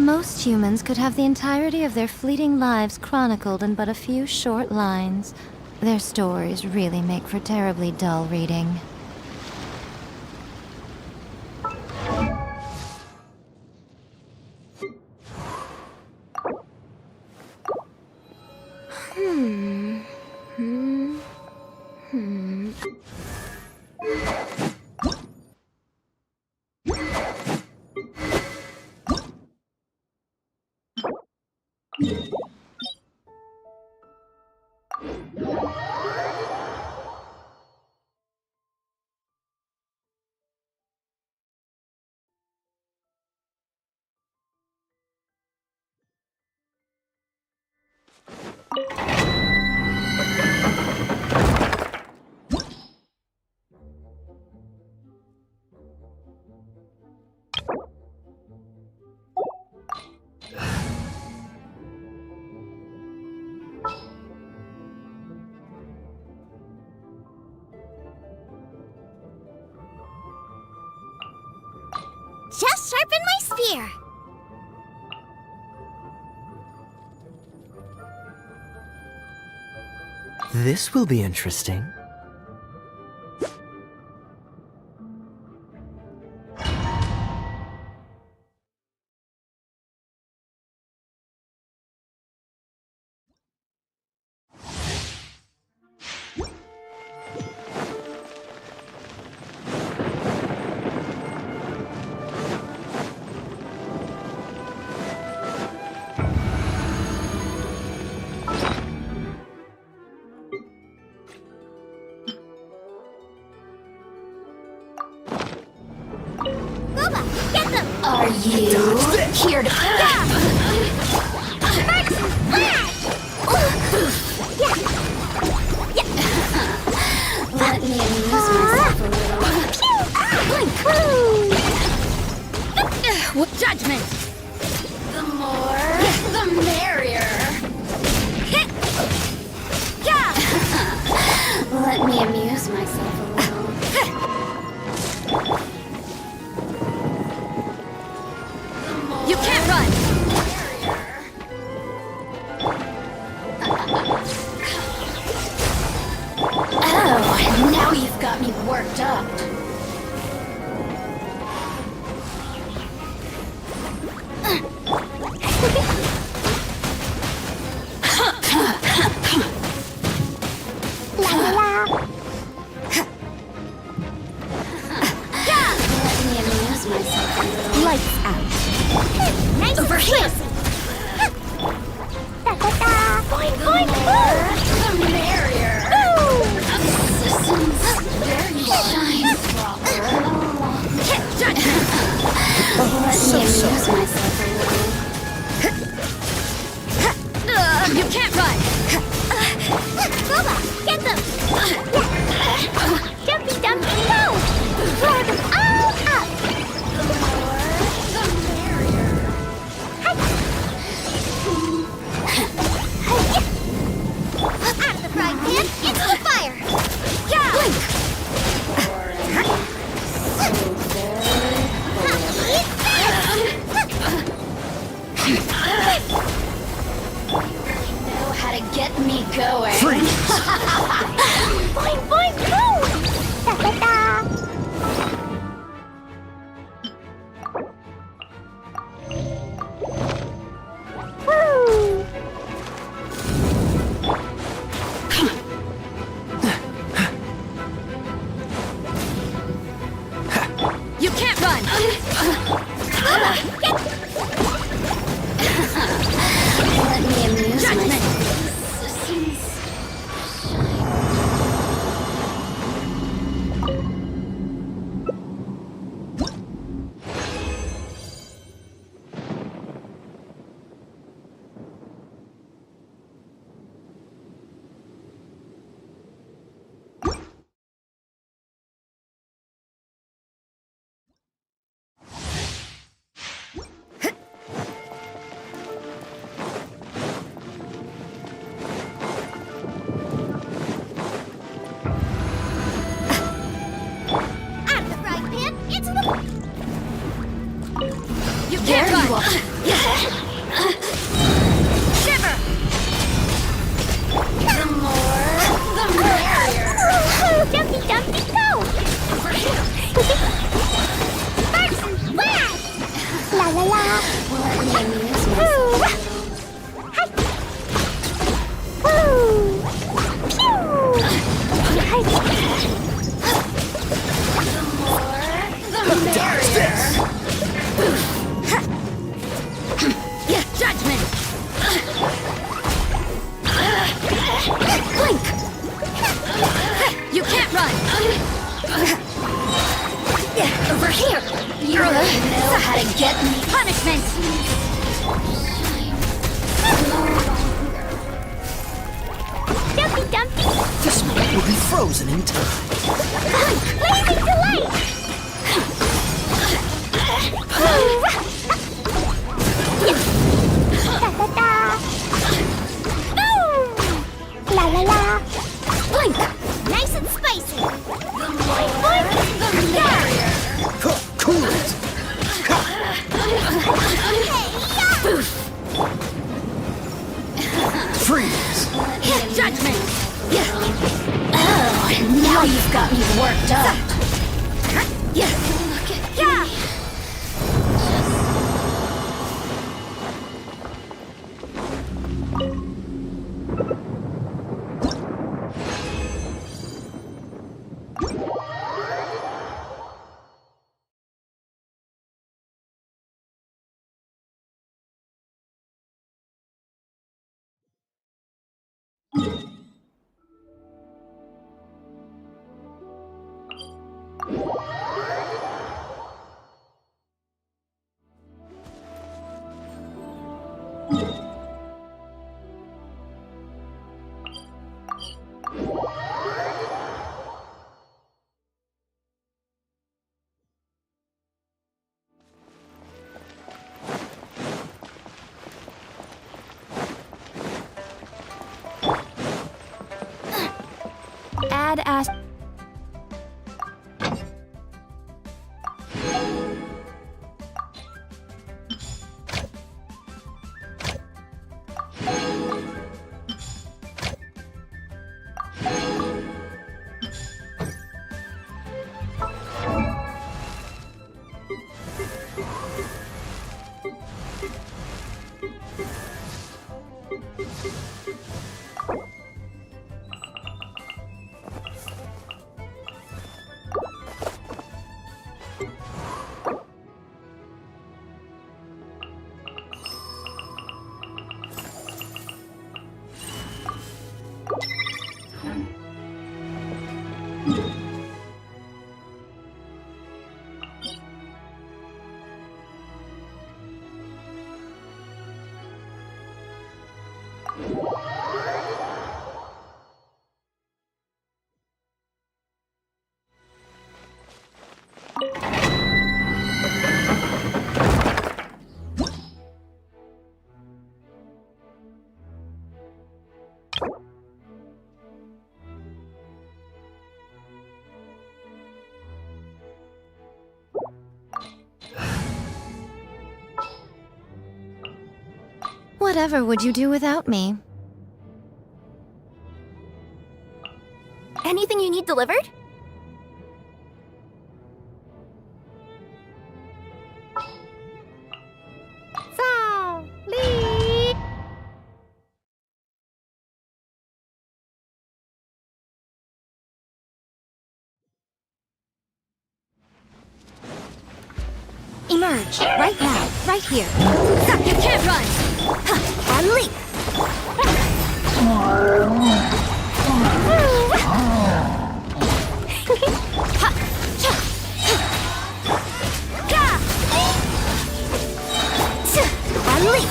Most humans could have the entirety of their fleeting lives chronicled in but a few short lines. Their stories really make for terribly dull reading. Just sharpen my spear. This will be interesting. Are you here to play? Let me amuse myself a little. What judgment? The more, the merrier. Let me amuse myself a little. You can't run! Oh, now you've got me worked up. La la la! Let me amuse myself a little. Lights out. Nice over here! Da-da-da! Boing, boing, boing! The merrier! Assistance! There you shine, proper. Let me amuse myself a little. You can't run! Boba, get them! Jumpy, dumpy, go! Throw them all up! The more, the merrier. Out of the frying pan, into the fire! Yeah! You know how to get me going. Freeze! Boing, boing, boing! Da-da-da! Woo! You really know how to get me. Punishment! Dumpy Dumpy! This moment will be frozen in time. Blazing delight! Da-da-da! Boom! La la la! Blink! Nice and spicy! Boink boink! The barrier! Cool it! Freeze! Judgment! Oh, now you've got me worked up! Yeah! Add as. Whatever would you do without me? Anything you need delivered? Emerge! Right now! Right here! Suck, you can't run! And leap! And leap!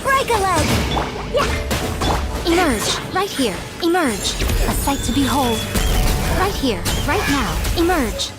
Break a leg! Yeah! Emerge! Right here! Emerge! A sight to behold! Right here! Right now! Emerge!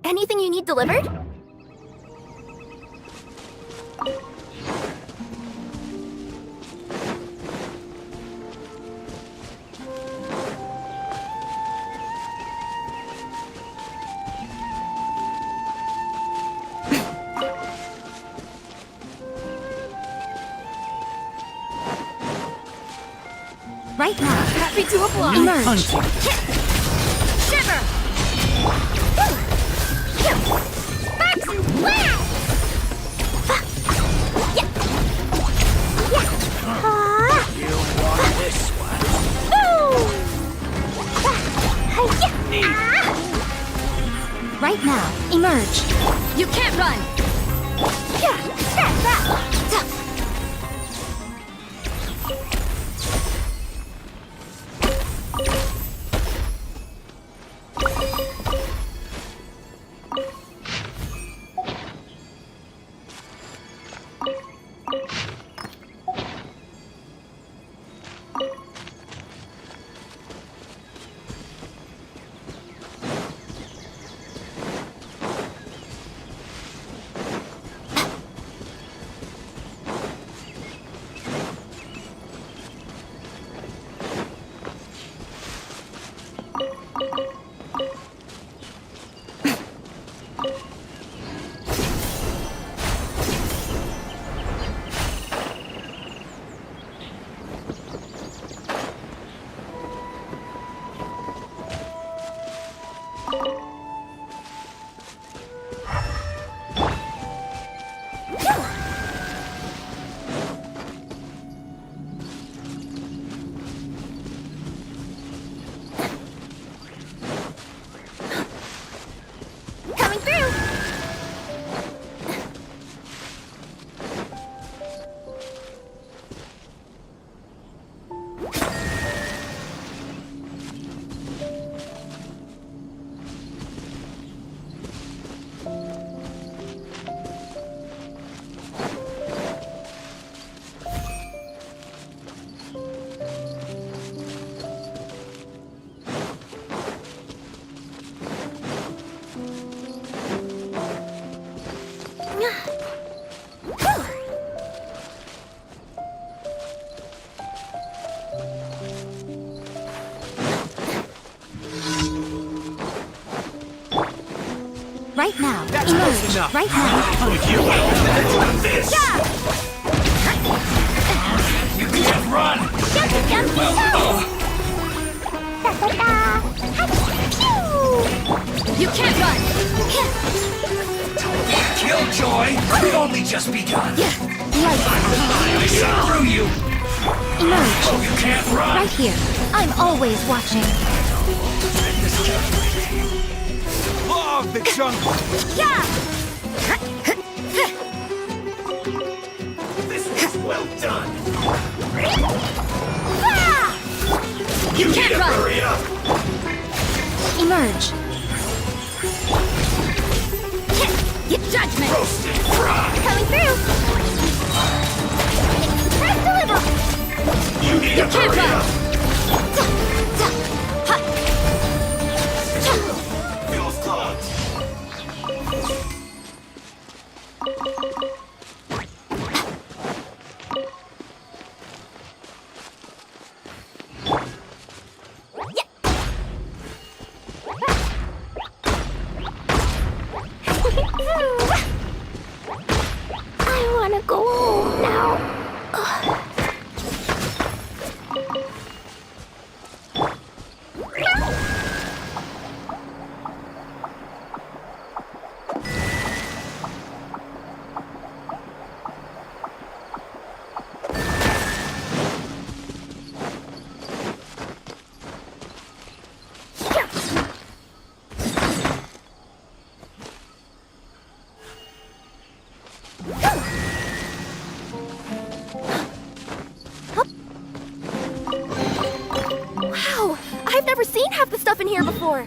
Anything you need delivered? Right now. Happy to oblige. Emerge. Shiver. Box and wow. You want this one? Right now. Emerge. You can't run! Coming through. Right now. That's Emerge. close enough. Right now. If you will, this. You can't run. You can't run! Killjoy, we've only just begun. Light. I shot through you. Emerge. Oh, you can't run. Right here. I'm always watching. Law of the jungle. This was well done. You can't need to run. hurry up. Emerge. Get judgment! Roasted fry. Coming through. Press deliver. You need to can't hurry run. up. Fuel's clogged. wanna go home now. Wow! I've never seen half the stuff in here before!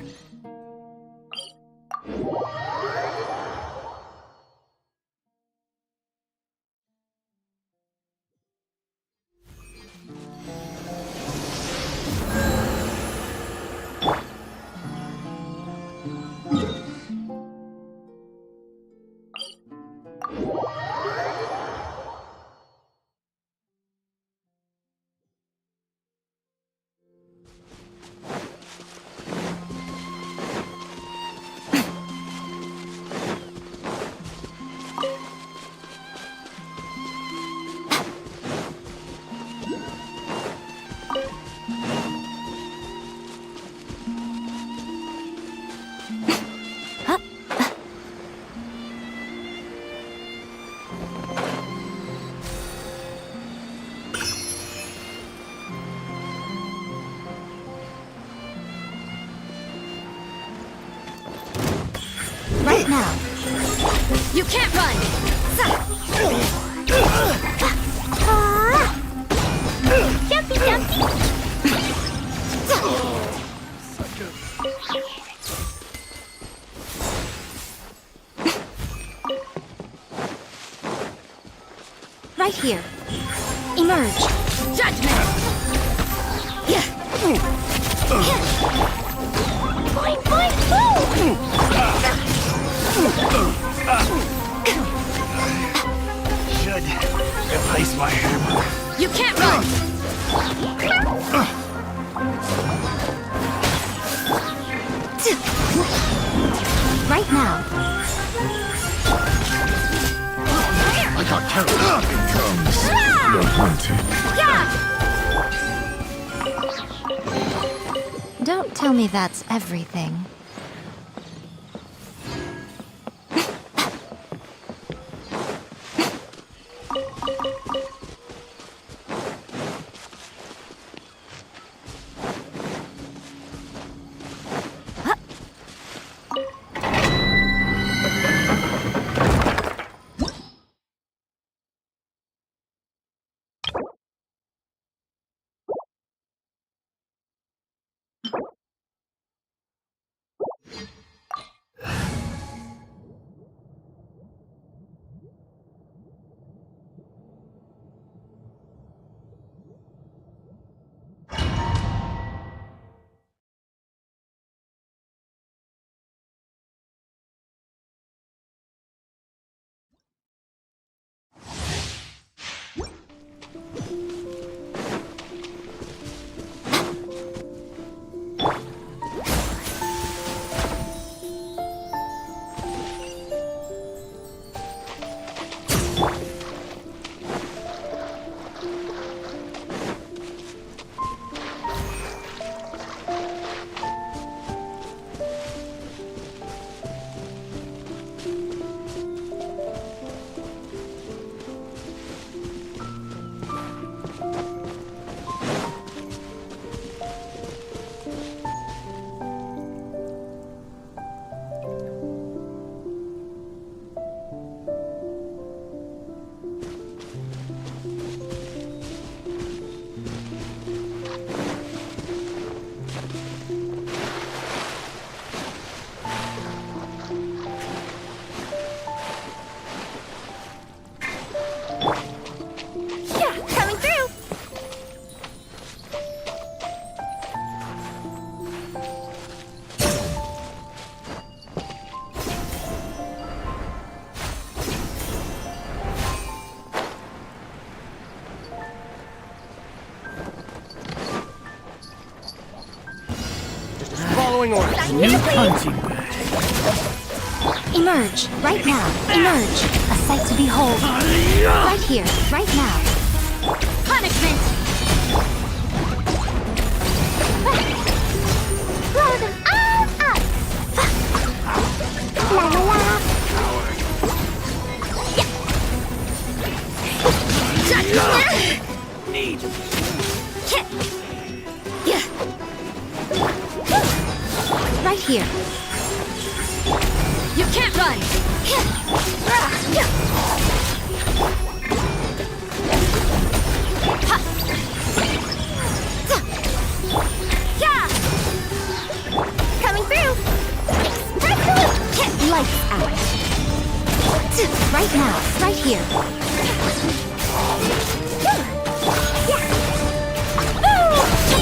Right now. You can't run! Jumpy, jumpy. Right here. Emerge. Judgment! Boing, boing, boom. Should replace my hammer. You can't run! Right now. I got carried. It comes. You're wanted. Don't tell me that's everything. Following orders. New punching bag. Emerge, right now. Emerge, a sight to behold. Right here, right now. Punishment! Blow them all up! La la la! Need. Right here. You can't run! Coming through! Lights out. Right now, right here.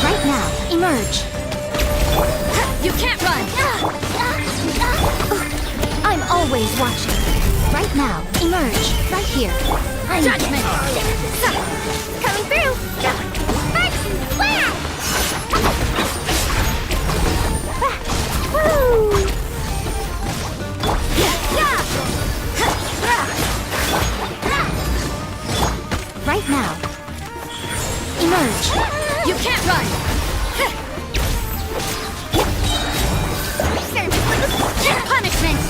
Right now, emerge. You can't run! I'm always watching. Right now, emerge. Right here. I'm Judgment! Coming through! First splash! Woo! Right now. Emerge. You can't run! Punishment!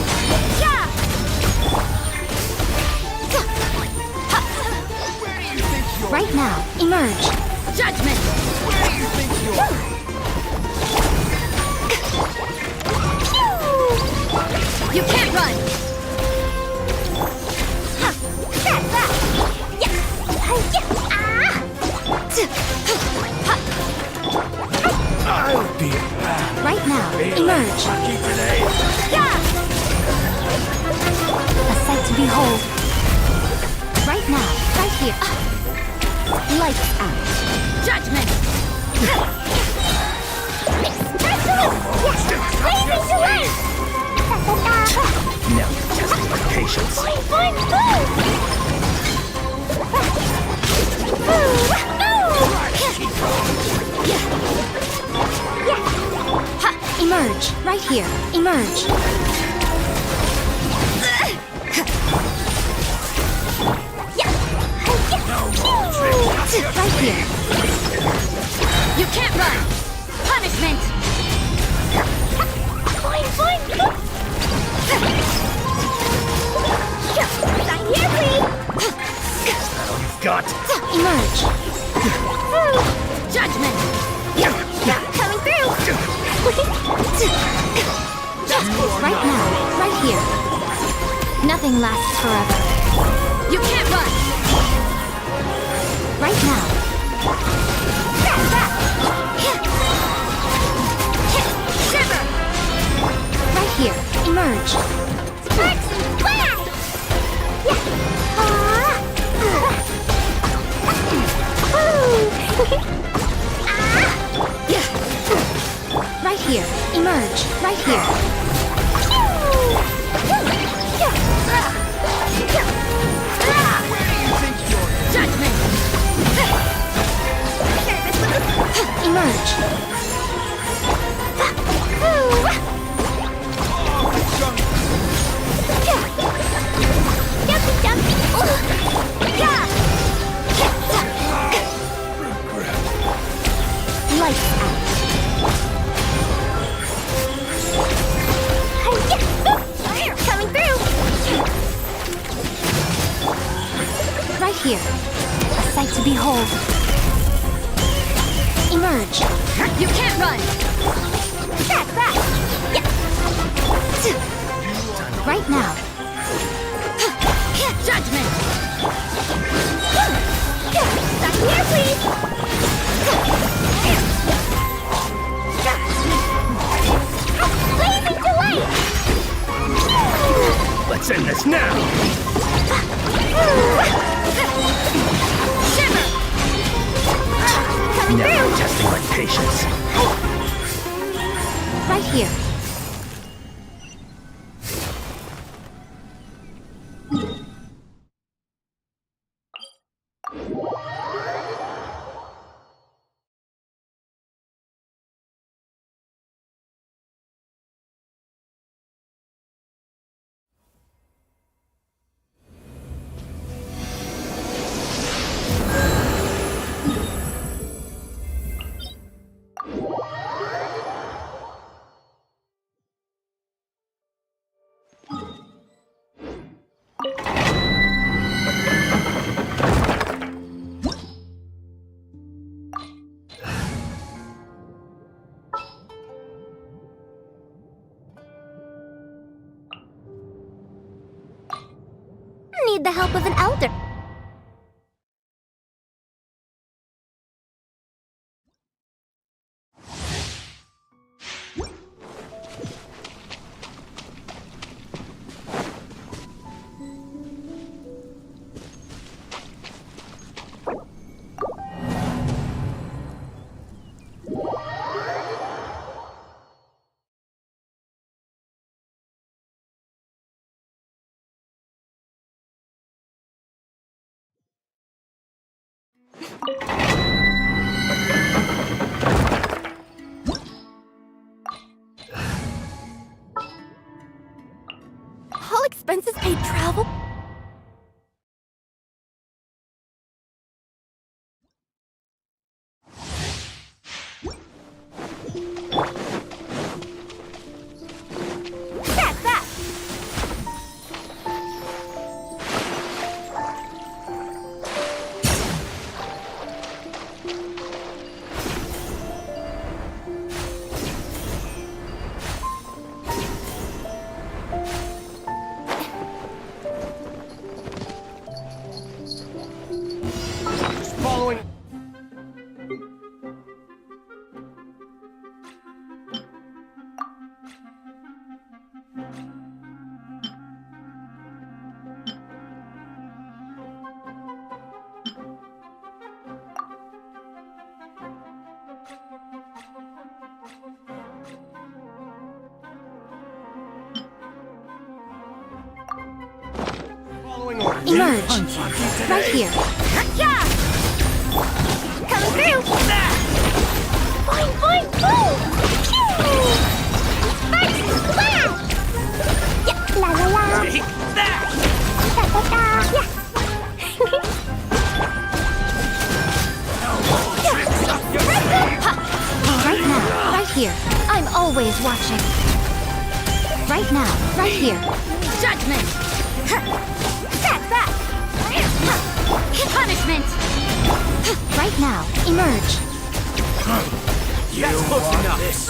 Right now. Emerge. Judgment! You can't run! I'll be back. Right now. Emerge. Lucky grenade. A sight to behold. Right now. Right here. Lights out. Judgment! Now you're testing my patience. Emerge. Right here. Emerge. Right here. You can't run! Punishment! You've got. Emerge. Judgment! Coming through. Right now. Right here. Nothing lasts forever. You can't run! Right now. Shiver! Right here. Emerge. Right here. Emerge. Right here. Judgment! Emerge. Lights out. Coming through! Right here. A sight to behold. Emerge. You can't run! Right now. Judgment! Back here, please! Blazing delight! Let's end this now. Shiver! Now you're testing my patience. Right here. need the help of an elder. All expenses paid travel? That's that! Following. Following orders. Emerge. Right here. Yeah! Coming through! Boing, boing, boom! Pew! Spicy splash! Yeah, la la la! Take that! Da da da! Yeah! Right now. Right here. I'm always watching. Right now. Right here. Judgment! That's that! Punishment! Right now. Emerge. That's close enough. This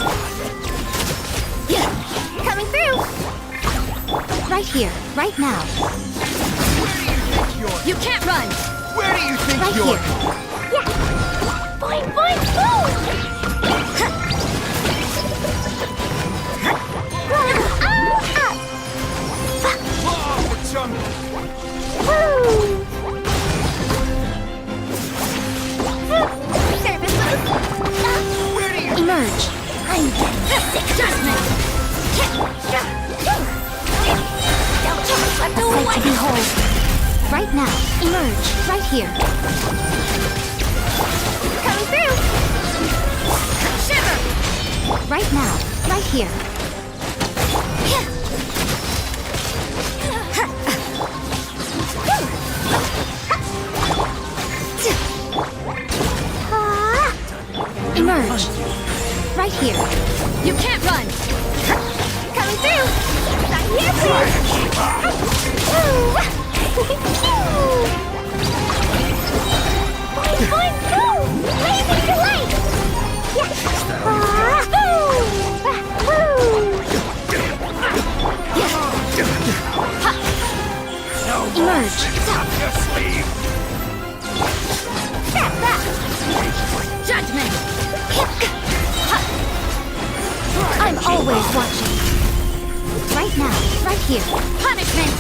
Yeah! Coming through! Right here. Right now. You can't run! Where do you think Right you're? here. Yeah! Boing, boing, boom! Oh, the chum. Woo! Services! Where do you? Emerge. I'm getting sick judgment! Don't you A let the sight to way! behold. Right now. Emerge. Right here. Coming through! Shiver! Right now. Right here. Emerge. Right here. You can't run! Coming through! Right here, please! Boing, boing, boom! Blazing delight! Yeah! Emerge. Your sleeve. Judgment! I'm always watching. Right now. Right here. Punishment!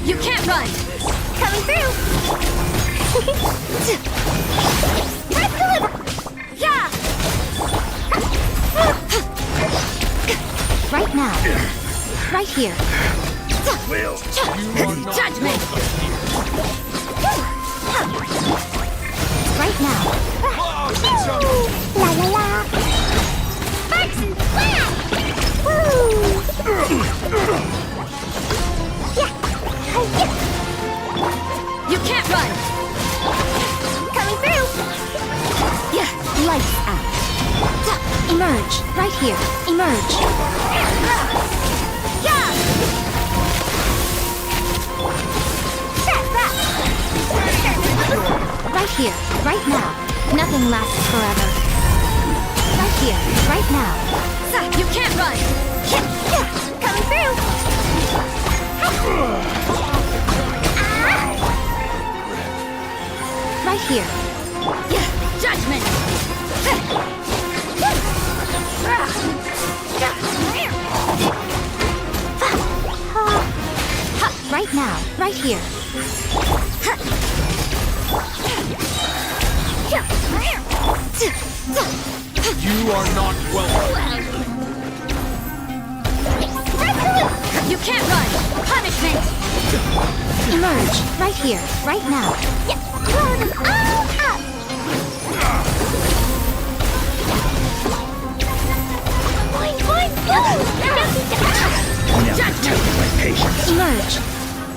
You can't run! Coming through! Press deliver! Yeah! Right now. Right here. Will. Judgment! Right now. Oh, the chum. La la la! Sparks and flash! Woo! Yeah! You can't run! Coming through! Yeah. Lights out. Emerge. Right here. Emerge. Yeah! That's that! Right here. Right now. Nothing lasts forever. Right here. Right now. You can't run! Coming through! here. Judgment! Right now, right here. You are not welcome. You can't run! Punishment! Emerge, right here, right now. Blow them all up! Boing, boing, boom! Never test my patience. Emerge,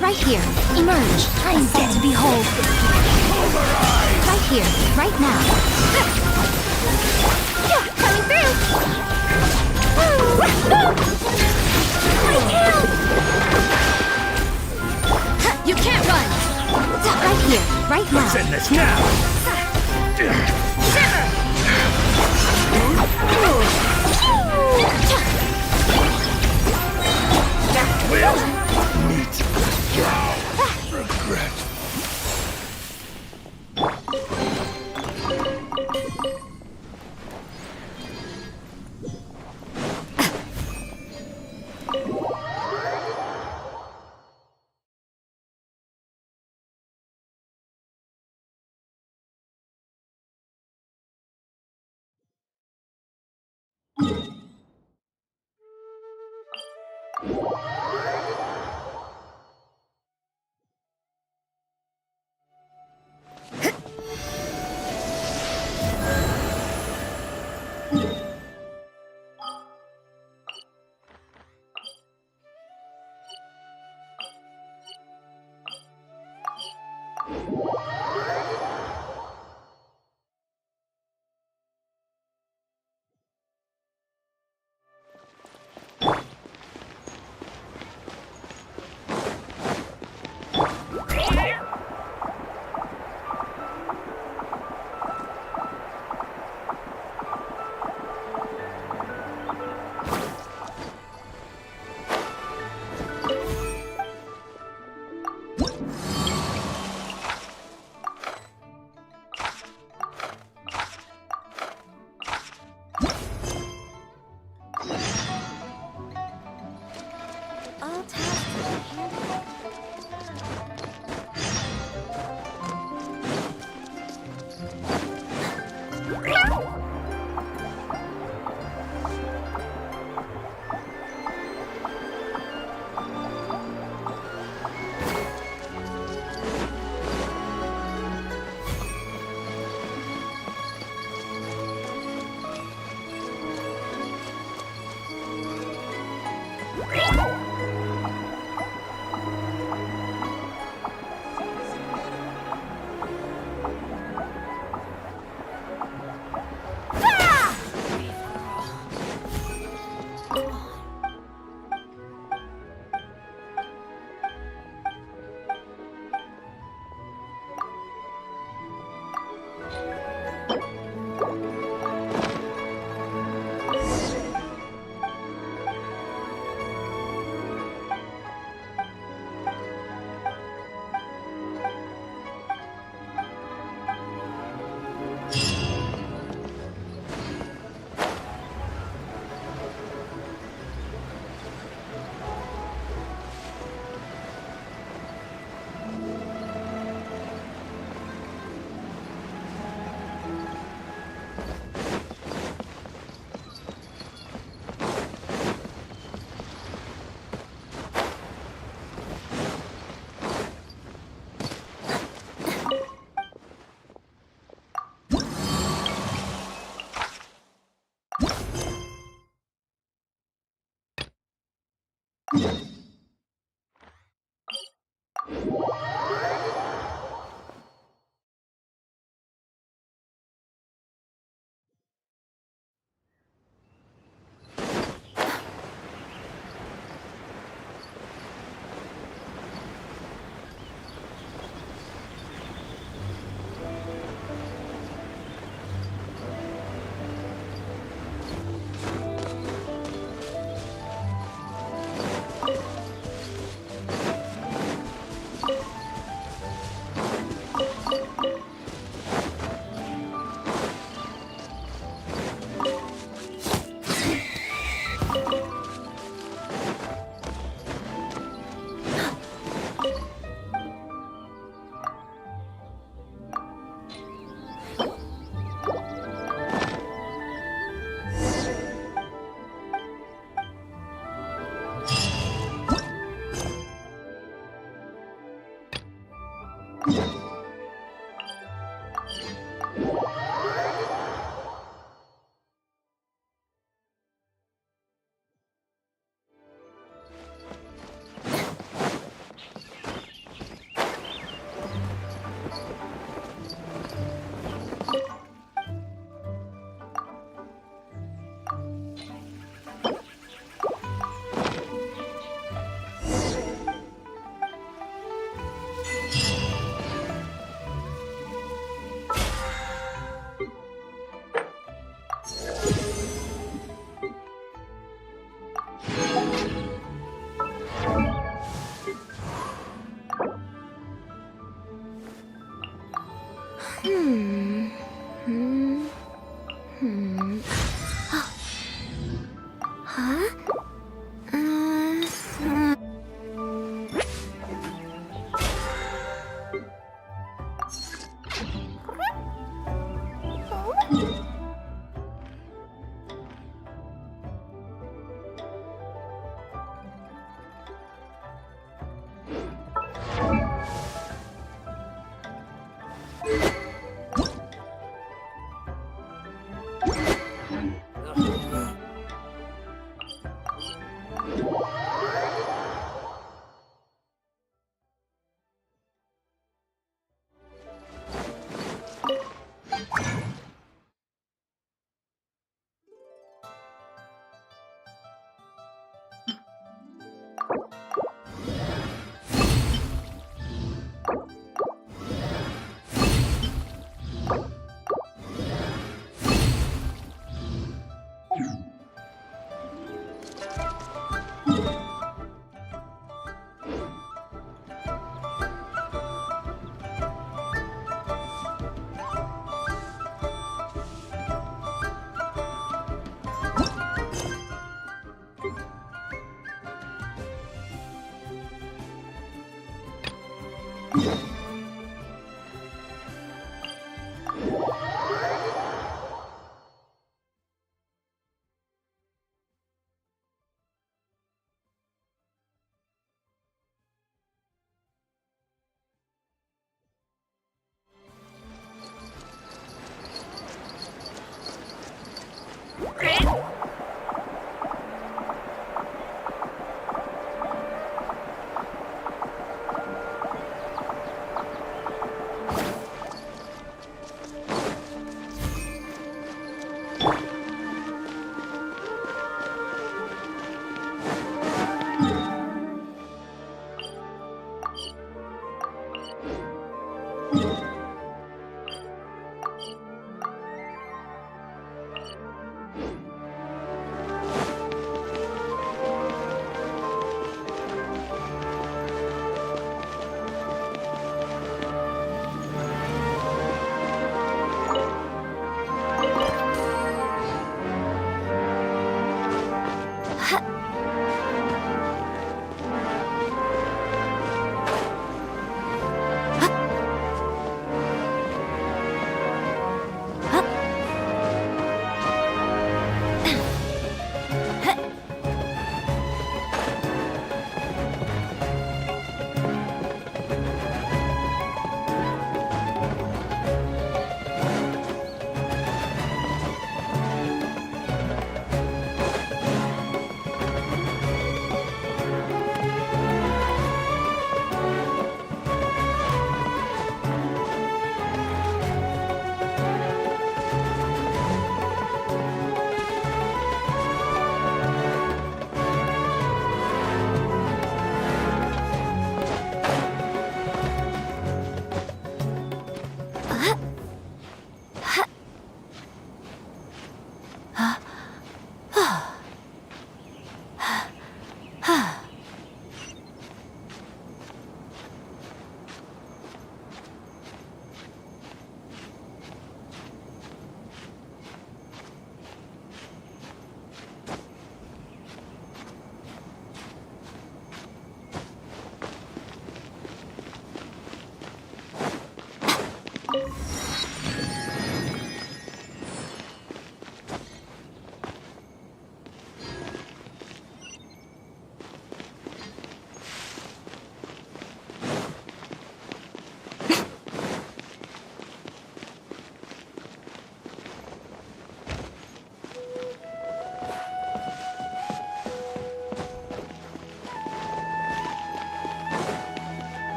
right here, emerge. I'm set to behold. Right here, right now. Coming through! You can't run! Right here, right now. Let's end this now. Shiver! Will meet your regret. All tasks are handled.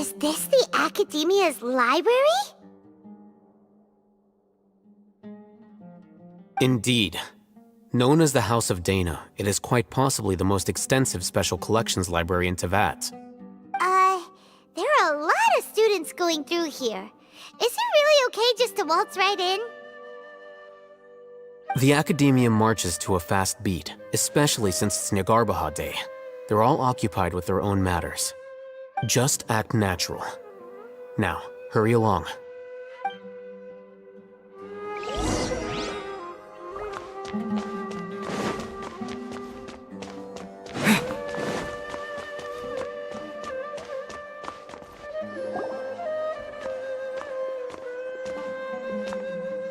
Is this the Academia's library? Indeed. Known as the House of Dana, it is quite possibly the most extensive special collections library in Teyvat. There are a lot of students going through here. Is it really okay just to waltz right in? The Academia marches to a fast beat, especially since it's Nagarbaha Day. They're all occupied with their own matters. Just act natural. Now, hurry along.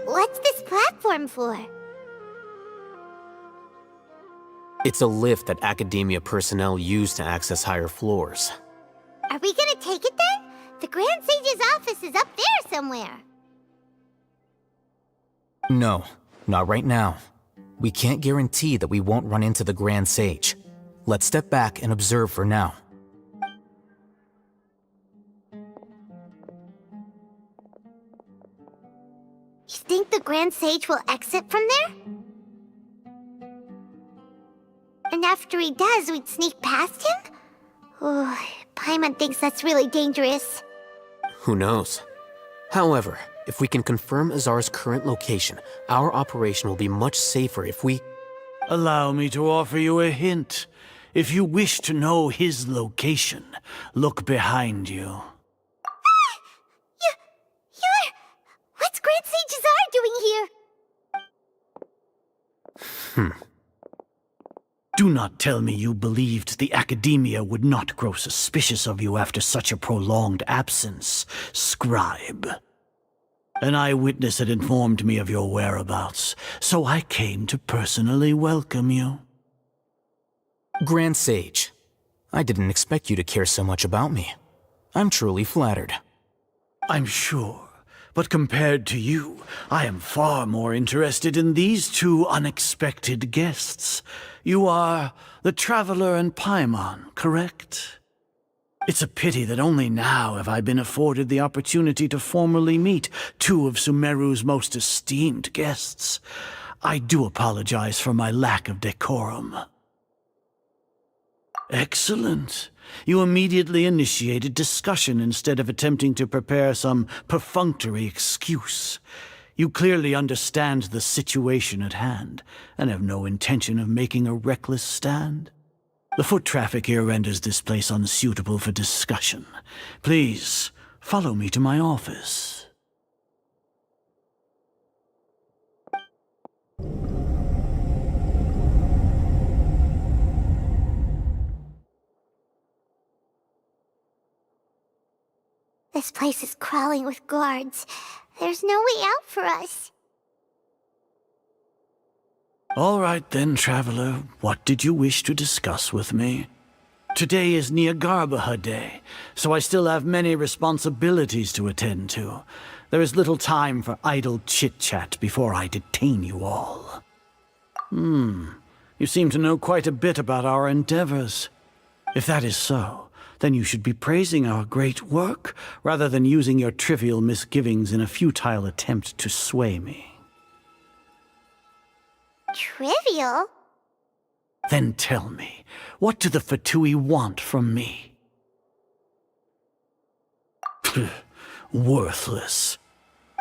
What's this platform for? It's a lift that Academia personnel use to access higher floors. Are we gonna take it then? The Grand Sage's office is up there somewhere. No, not right now. We can't guarantee that we won't run into the Grand Sage. Let's step back and observe for now. You think the Grand Sage will exit from there? And after he does, we'd sneak past him? Oh, Paimon thinks that's really dangerous. Who knows? However, if we can confirm Azar's current location, our operation will be much safer if we... Allow me to offer you a hint. If you wish to know his location, look behind you. What's Grand Sage Azar doing here? Do not tell me you believed the Academia would not grow suspicious of you after such a prolonged absence, scribe. An eyewitness had informed me of your whereabouts, so I came to personally welcome you. Grand Sage, I didn't expect you to care so much about me. I'm truly flattered. I'm sure. But compared to you, I am far more interested in these two unexpected guests. You are the Traveler and Paimon, correct? It's a pity that only now have I been afforded the opportunity to formally meet two of Sumeru's most esteemed guests. I do apologize for my lack of decorum. Excellent. You immediately initiated discussion instead of attempting to prepare some perfunctory excuse. You clearly understand the situation at hand, and have no intention of making a reckless stand. The foot traffic here renders this place unsuitable for discussion. Please, follow me to my office. This place is crawling with guards. There's no way out for us. All right then, Traveler. What did you wish to discuss with me? Today is Nagarbaha Day, so I still have many responsibilities to attend to. There is little time for idle chit-chat before I detain you all. You seem to know quite a bit about our endeavors. If that is so, then you should be praising our great work, rather than using your trivial misgivings in a futile attempt to sway me. Trivial? Then tell me, what do the Fatui want from me? Worthless.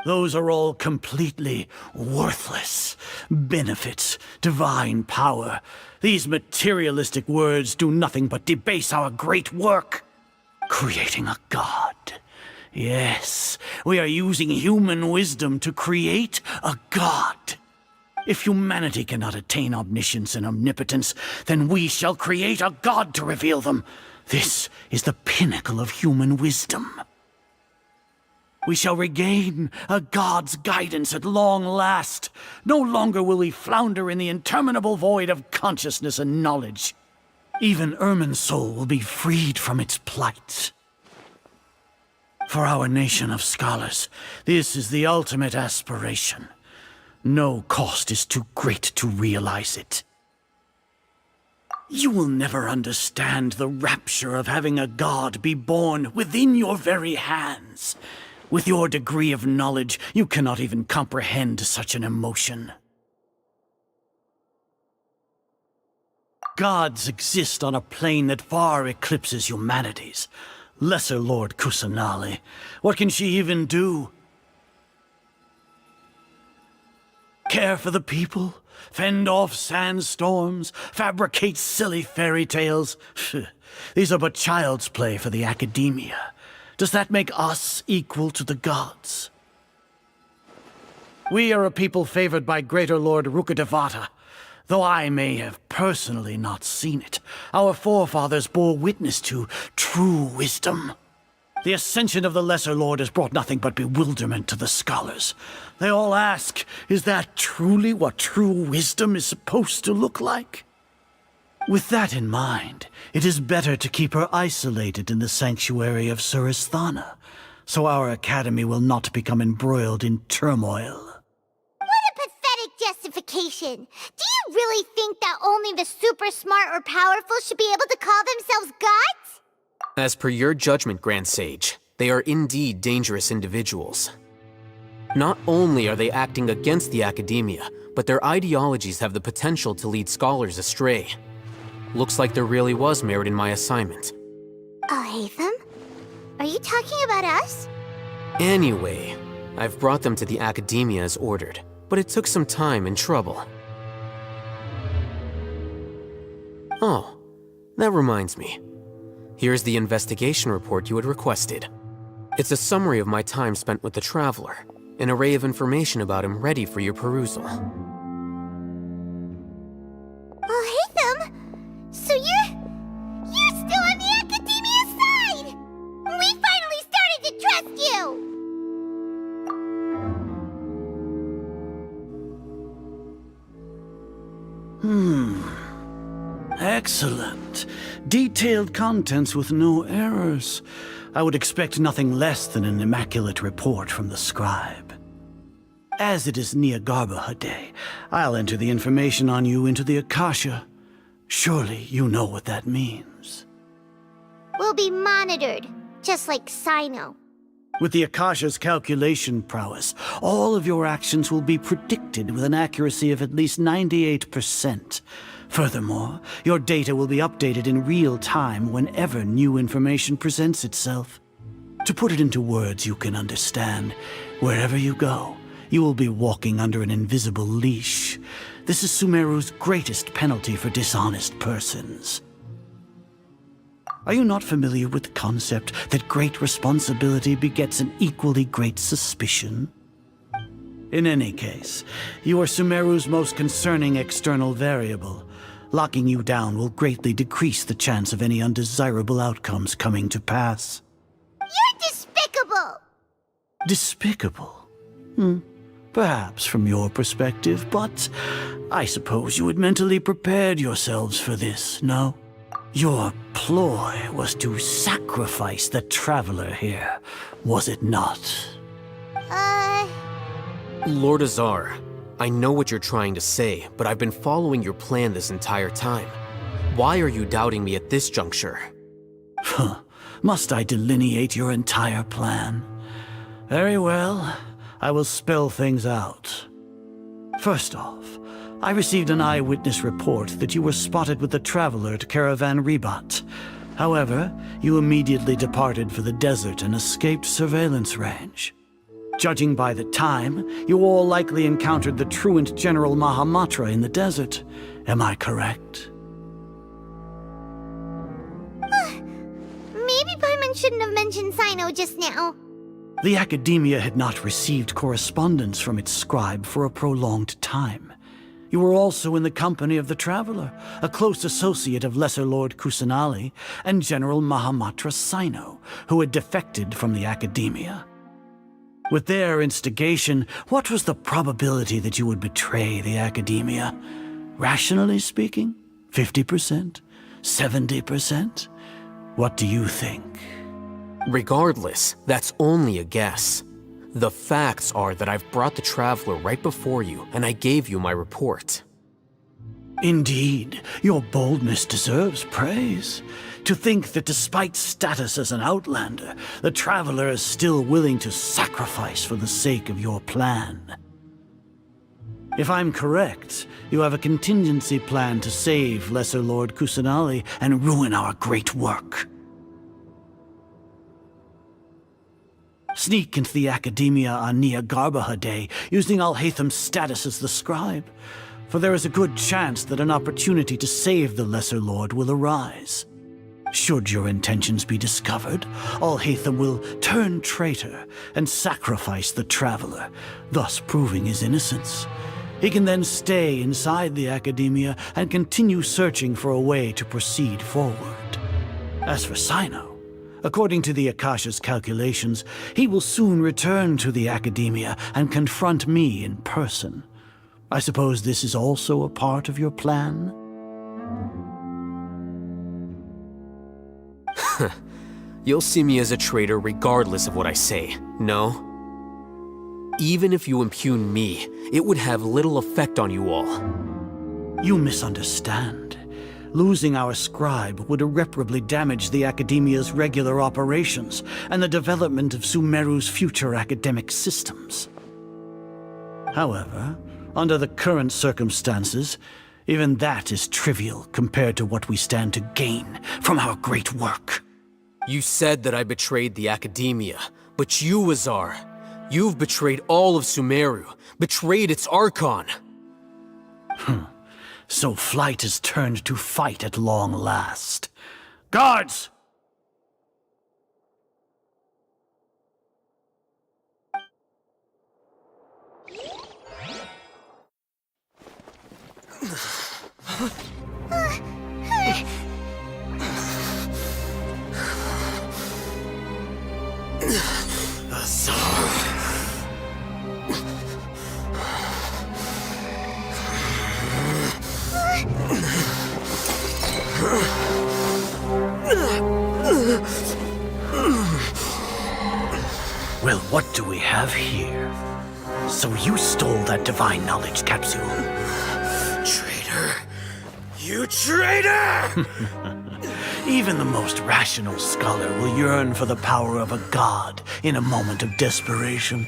Those are all completely worthless. Benefits, divine power. These materialistic words do nothing but debase our great work. Creating a god. Yes, we are using human wisdom to create a god. If humanity cannot attain omniscience and omnipotence, then we shall create a god to reveal them. This is the pinnacle of human wisdom. We shall regain a god's guidance at long last. No longer will we flounder in the interminable void of consciousness and knowledge. Even Ermin's soul will be freed from its plight. For our nation of scholars, this is the ultimate aspiration. No cost is too great to realize it. You will never understand the rapture of having a god be born within your very hands. With your degree of knowledge, you cannot even comprehend such an emotion. Gods exist on a plane that far eclipses humanity's. Lesser Lord Kusanali, what can she even do? Care for the people? Fend off sandstorms? Fabricate silly fairy tales? These are but child's play for the academia. Does that make us equal to the gods? We are a people favored by Greater Lord Rukadevata. Though I may have personally not seen it, our forefathers bore witness to true wisdom. The ascension of the Lesser Lord has brought nothing but bewilderment to the scholars. They all ask, is that truly what true wisdom is supposed to look like? With that in mind, it is better to keep her isolated in the sanctuary of Suristhana, so our academy will not become embroiled in turmoil. Justification. Do you really think that only the super smart or powerful should be able to call themselves gods? As per your judgment, Grand Sage, they are indeed dangerous individuals. Not only are they acting against the academia, but their ideologies have the potential to lead scholars astray. Looks like there really was merit in my assignment. Oh, Hatham? Are you talking about us? Anyway, I've brought them to the academia as ordered, but it took some time and trouble. Oh, that reminds me. Here's the investigation report you had requested. It's a summary of my time spent with the Traveler, an array of information about him ready for your perusal. Oh, Hatham! So you're still on the academia side! We finally started to trust you! Excellent. Detailed contents with no errors. I would expect nothing less than an immaculate report from the scribe. As it is Niagarbaha Day, I'll enter the information on you into the Akasha. Surely you know what that means. We'll be monitored, just like Sino. With the Akasha's calculation prowess, all of your actions will be predicted with an accuracy of at least 98%. Furthermore, your data will be updated in real time whenever new information presents itself. To put it into words you can understand, wherever you go, you will be walking under an invisible leash. This is Sumeru's greatest penalty for dishonest persons. Are you not familiar with the concept that great responsibility begets an equally great suspicion? In any case, you are Sumeru's most concerning external variable. Locking you down will greatly decrease the chance of any undesirable outcomes coming to pass. You're despicable! Despicable? Perhaps from your perspective, but I suppose you had mentally prepared yourselves for this, no? Your ploy was to sacrifice the Traveler here, was it not? Lord Azar, I know what you're trying to say, but I've been following your plan this entire time. Why are you doubting me at this juncture? Must I delineate your entire plan? Very well, I will spell things out. First off, I received an eyewitness report that you were spotted with the Traveler at Caravan Ribat. However, you immediately departed for the desert and escaped surveillance range. Judging by the time, you all likely encountered the truant General Mahamatra in the desert. Am I correct? Maybe Paimon shouldn't have mentioned Sino just now. The Academia had not received correspondence from its scribe for a prolonged time. You were also in the company of the Traveler, a close associate of Lesser Lord Kusanali and General Mahamatra Sino, who had defected from the Academia. With their instigation, what was the probability that you would betray the Academia? Rationally speaking, 50%? 70%? What do you think? Regardless, that's only a guess. The facts are that I've brought the Traveler right before you, and I gave you my report. Indeed, your boldness deserves praise. To think that despite status as an outlander, the Traveler is still willing to sacrifice for the sake of your plan. If I'm correct, you have a contingency plan to save Lesser Lord Kusanali and ruin our great work. Sneak into the Academia on Niagarbaha Day, using Alhaitham's status as the scribe, for there is a good chance that an opportunity to save the Lesser Lord will arise. Should your intentions be discovered, Alhaitham will turn traitor and sacrifice the Traveler, thus proving his innocence. He can then stay inside the Academia and continue searching for a way to proceed forward. As for Sino, according to the Akasha's calculations, he will soon return to the Academia and confront me in person. I suppose this is also a part of your plan? You'll see me as a traitor regardless of what I say, no? Even if you impugn me, it would have little effect on you all. You misunderstand. Losing our scribe would irreparably damage the Academia's regular operations and the development of Sumeru's future academic systems. However, under the current circumstances, even that is trivial compared to what we stand to gain from our great work. You said that I betrayed the Academia, but you, Azar, you've betrayed all of Sumeru, betrayed its Archon. So flight has turned to fight at long last. Guards! Well, what do we have here? So you stole that divine knowledge capsule. Traitor! You traitor! Even the most rational scholar will yearn for the power of a god in a moment of desperation.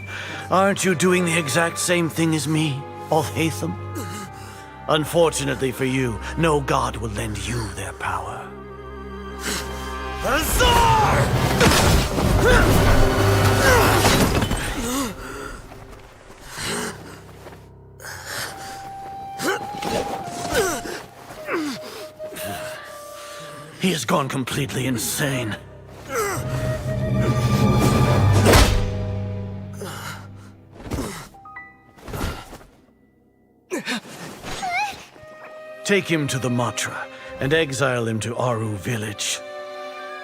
Aren't you doing the exact same thing as me, Alhaitham? Unfortunately for you, no god will lend you their power. Azar! He has gone completely insane. Take him to the Matra and exile him to Aru village.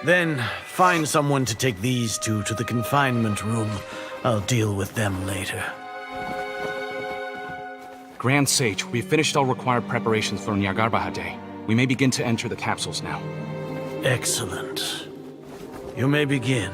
Then find someone to take these two to the confinement room. I'll deal with them later. Grand Sage, we've finished all required preparations for Niagarbaha Day. We may begin to enter the capsules now. Excellent. You may begin.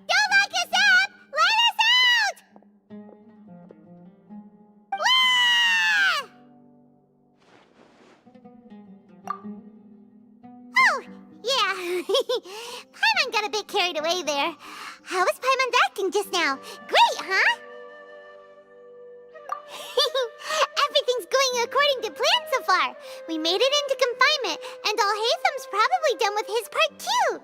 Don't lock us up! Let us out! Oh, yeah. Paimon got a bit carried away there. How was Paimon's acting just now? Great, huh? Everything's going according to plan so far. We made it into confinement, and Alhaitham's probably done with his part too.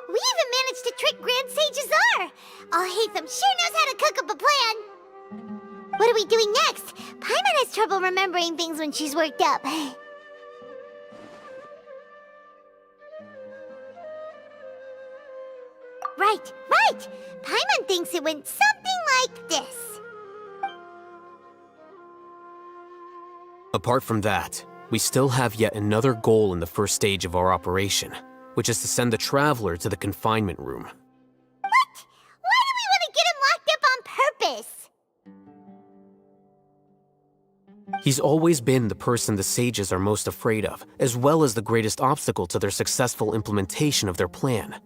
We even managed to trick Grand Sage Azar. Alhaitham sure knows how to cook up a plan. What are we doing next? Paimon has trouble remembering things when she's worked up. Right. Paimon thinks it went something like this. Apart from that, we still have yet another goal in the first stage of our operation. which is to send the Traveler to the confinement room. What? Why do we want to get him locked up on purpose? He's always been the person the sages are most afraid of, as well as the greatest obstacle to their successful implementation of their plan.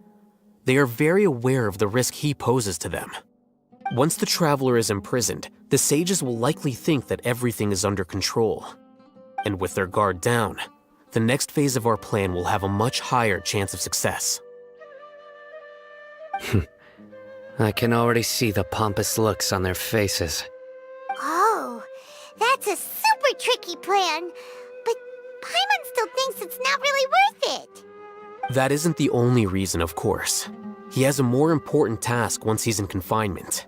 They are very aware of the risk he poses to them. Once the Traveler is imprisoned, the sages will likely think that everything is under control. And with their guard down, the next phase of our plan will have a much higher chance of success. I can already see the pompous looks on their faces. Oh, that's a super tricky plan. But Paimon still thinks it's not really worth it. That isn't the only reason, of course. He has a more important task once he's in confinement.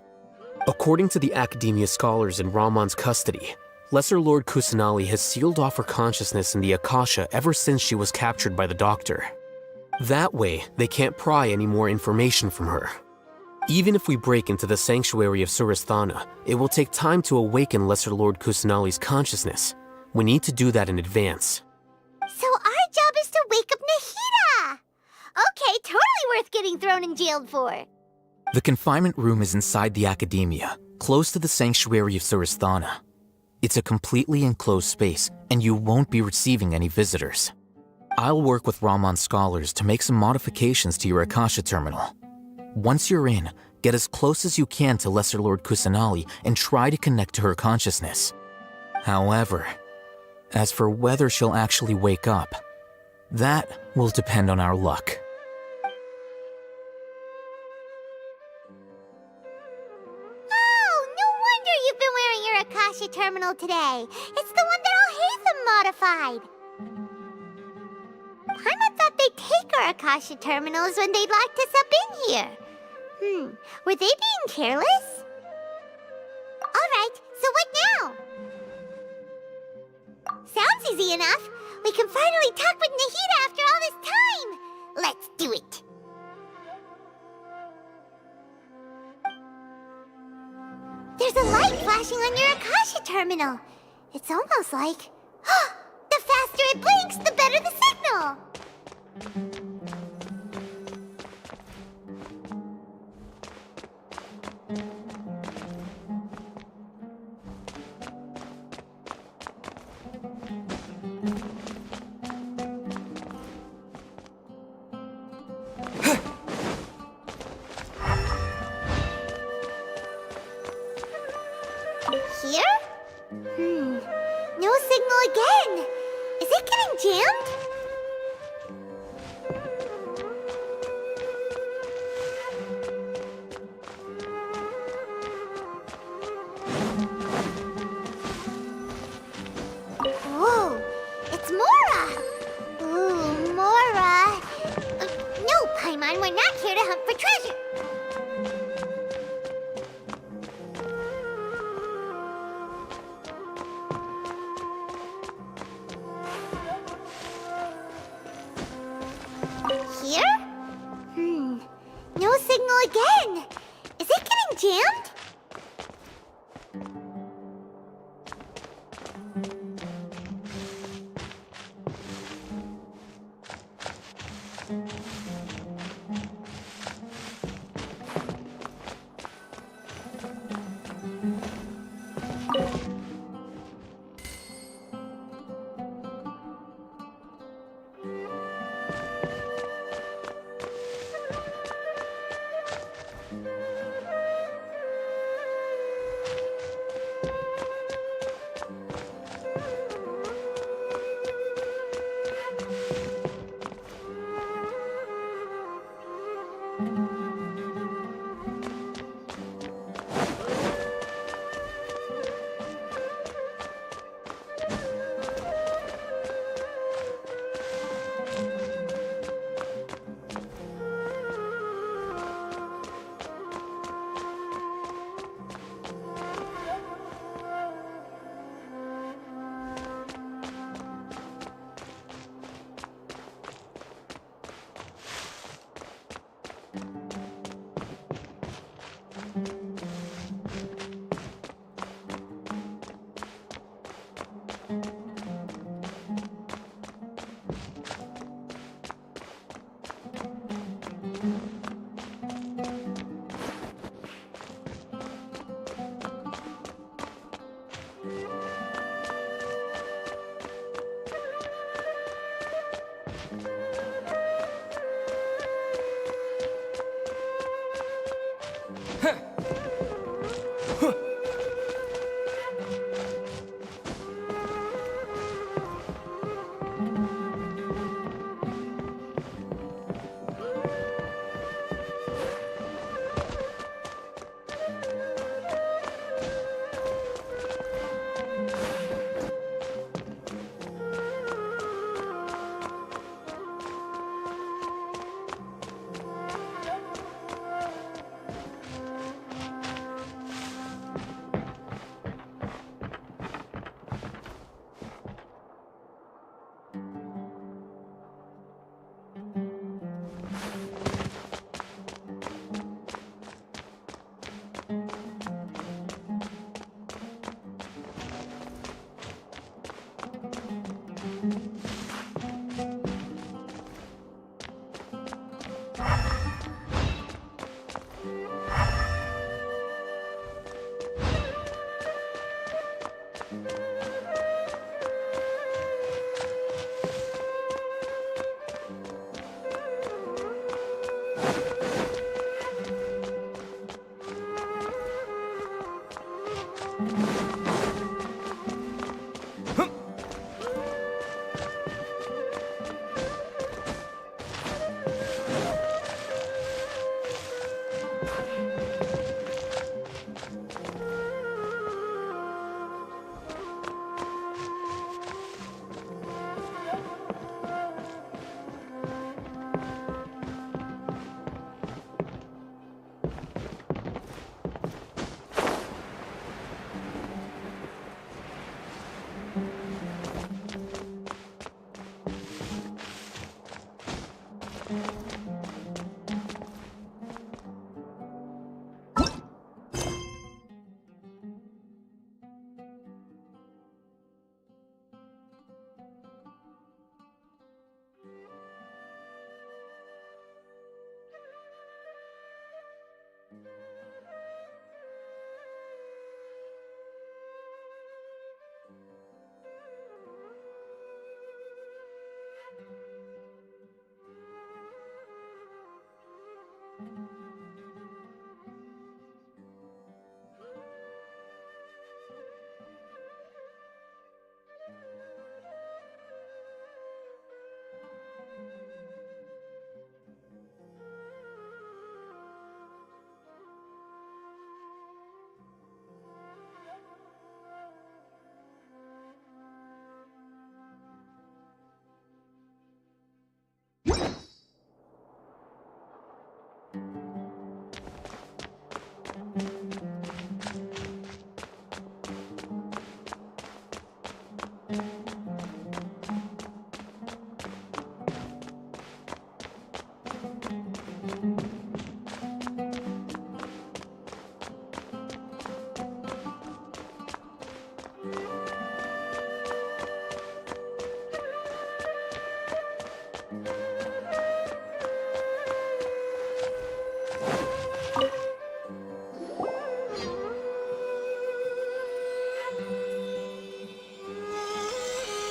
According to the Academia scholars in Ramon's custody, Lesser Lord Kusanali has sealed off her consciousness in the Akasha ever since she was captured by the Doctor. That way, they can't pry any more information from her. Even if we break into the sanctuary of Surasthana, it will take time to awaken Lesser Lord Kusanali's consciousness. We need to do that in advance. So our job is to wake up Nahida! Okay, totally worth getting thrown and jailed for. The confinement room is inside the Academia, close to the sanctuary of Surasthana. It's a completely enclosed space, and you won't be receiving any visitors. I'll work with Ramon's scholars to make some modifications to your Akasha terminal. Once you're in, get as close as you can to Lesser Lord Kusanali and try to connect to her consciousness. However, as for whether she'll actually wake up, that will depend on our luck. Oh, no wonder you've been wearing your Akasha terminal today. It's the one that all Hatham modified. Paimon thought they'd take our Akasha terminals when they locked us up in here. Were they being careless? Alright, so what now? Sounds easy enough. We can finally talk with Nahida after all this time. Let's do it. There's a light flashing on your Akasha terminal. It's almost like... the faster it blinks, the better the signal! Here? No signal again. Is it getting jammed? Whoa, it's Mora! Ooh, Mora! No, Paimon, we're not here to hunt for treasure. Here? No signal again. Is it getting jammed?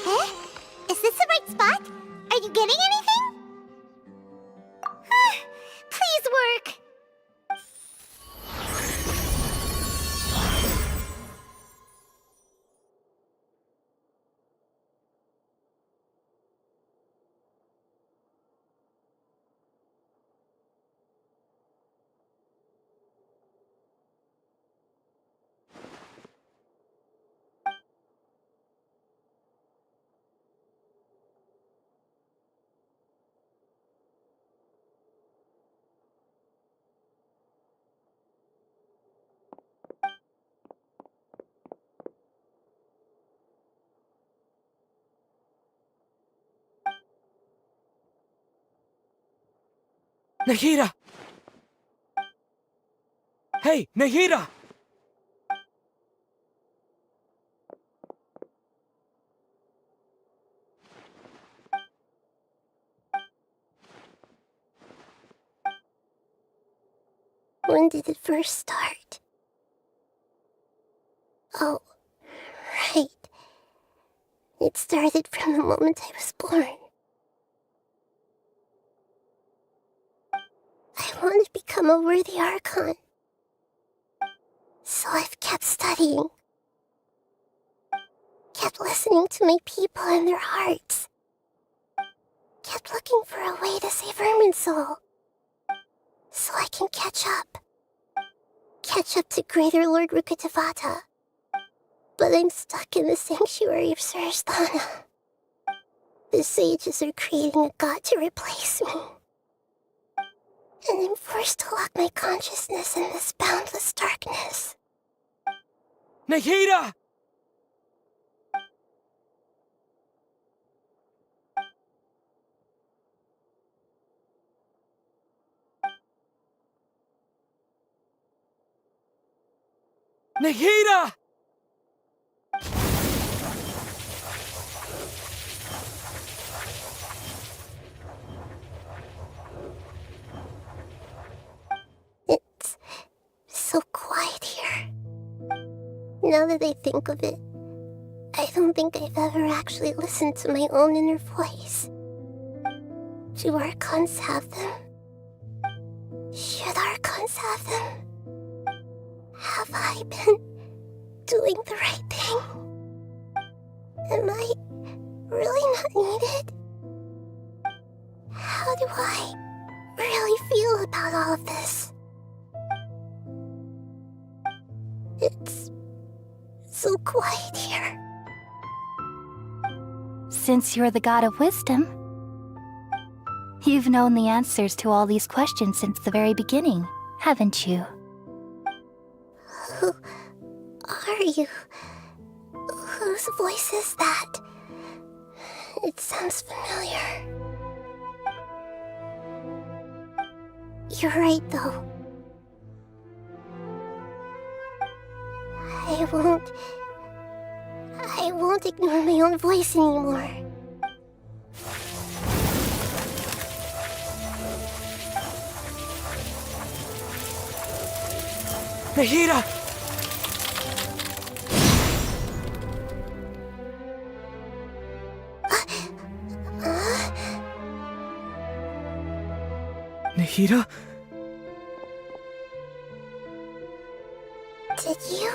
Huh? Is this the right spot? Are you getting anything? Please work! Nahida! Hey, Nahida! When did it first start? Oh, right. It started from the moment I was born. I want to become a worthy Archon. So I've kept studying. Kept listening to my people and their hearts. Kept looking for a way to save Irminsul. So I can catch up. Catch up to Greater Lord Rukkhadevata. But I'm stuck in the sanctuary of Suristhana. The sages are creating a god to replace me. And I'm forced to lock my consciousness in this boundless darkness. Nahida! Nahida! It's so quiet here. Now that I think of it, I don't think I've ever actually listened to my own inner voice. Do Archons have them? Should Archons have them? Have I been doing the right thing? Am I really not needed? How do I really feel about all of this? It's so quiet here. Since you're the god of wisdom, you've known the answers to all these questions since the very beginning, haven't you? Who are you? Whose voice is that? It sounds familiar. You're right, though. I won't ignore my own voice anymore. Nahida! Nahida? Did you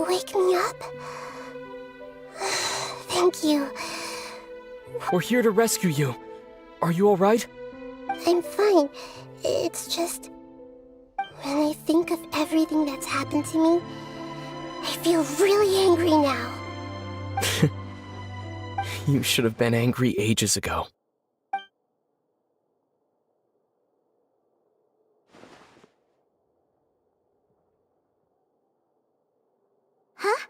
wake me up? Thank you. We're here to rescue you. Are you alright? I'm fine. It's just... when I think of everything that's happened to me, I feel really angry now. You should have been angry ages ago. Huh?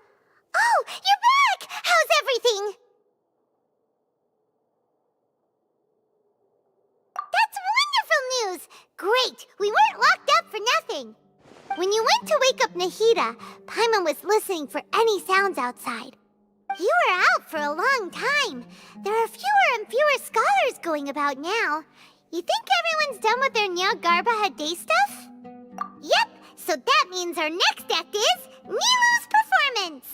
Oh, you're back! How's everything? Wait! We weren't locked up for nothing! When you went to wake up Nahida, Paimon was listening for any sounds outside. You were out for a long time. There are fewer and fewer scholars going about now. You think everyone's done with their Nyagarbha Day stuff? Yep, so that means our next act is Nilu's performance!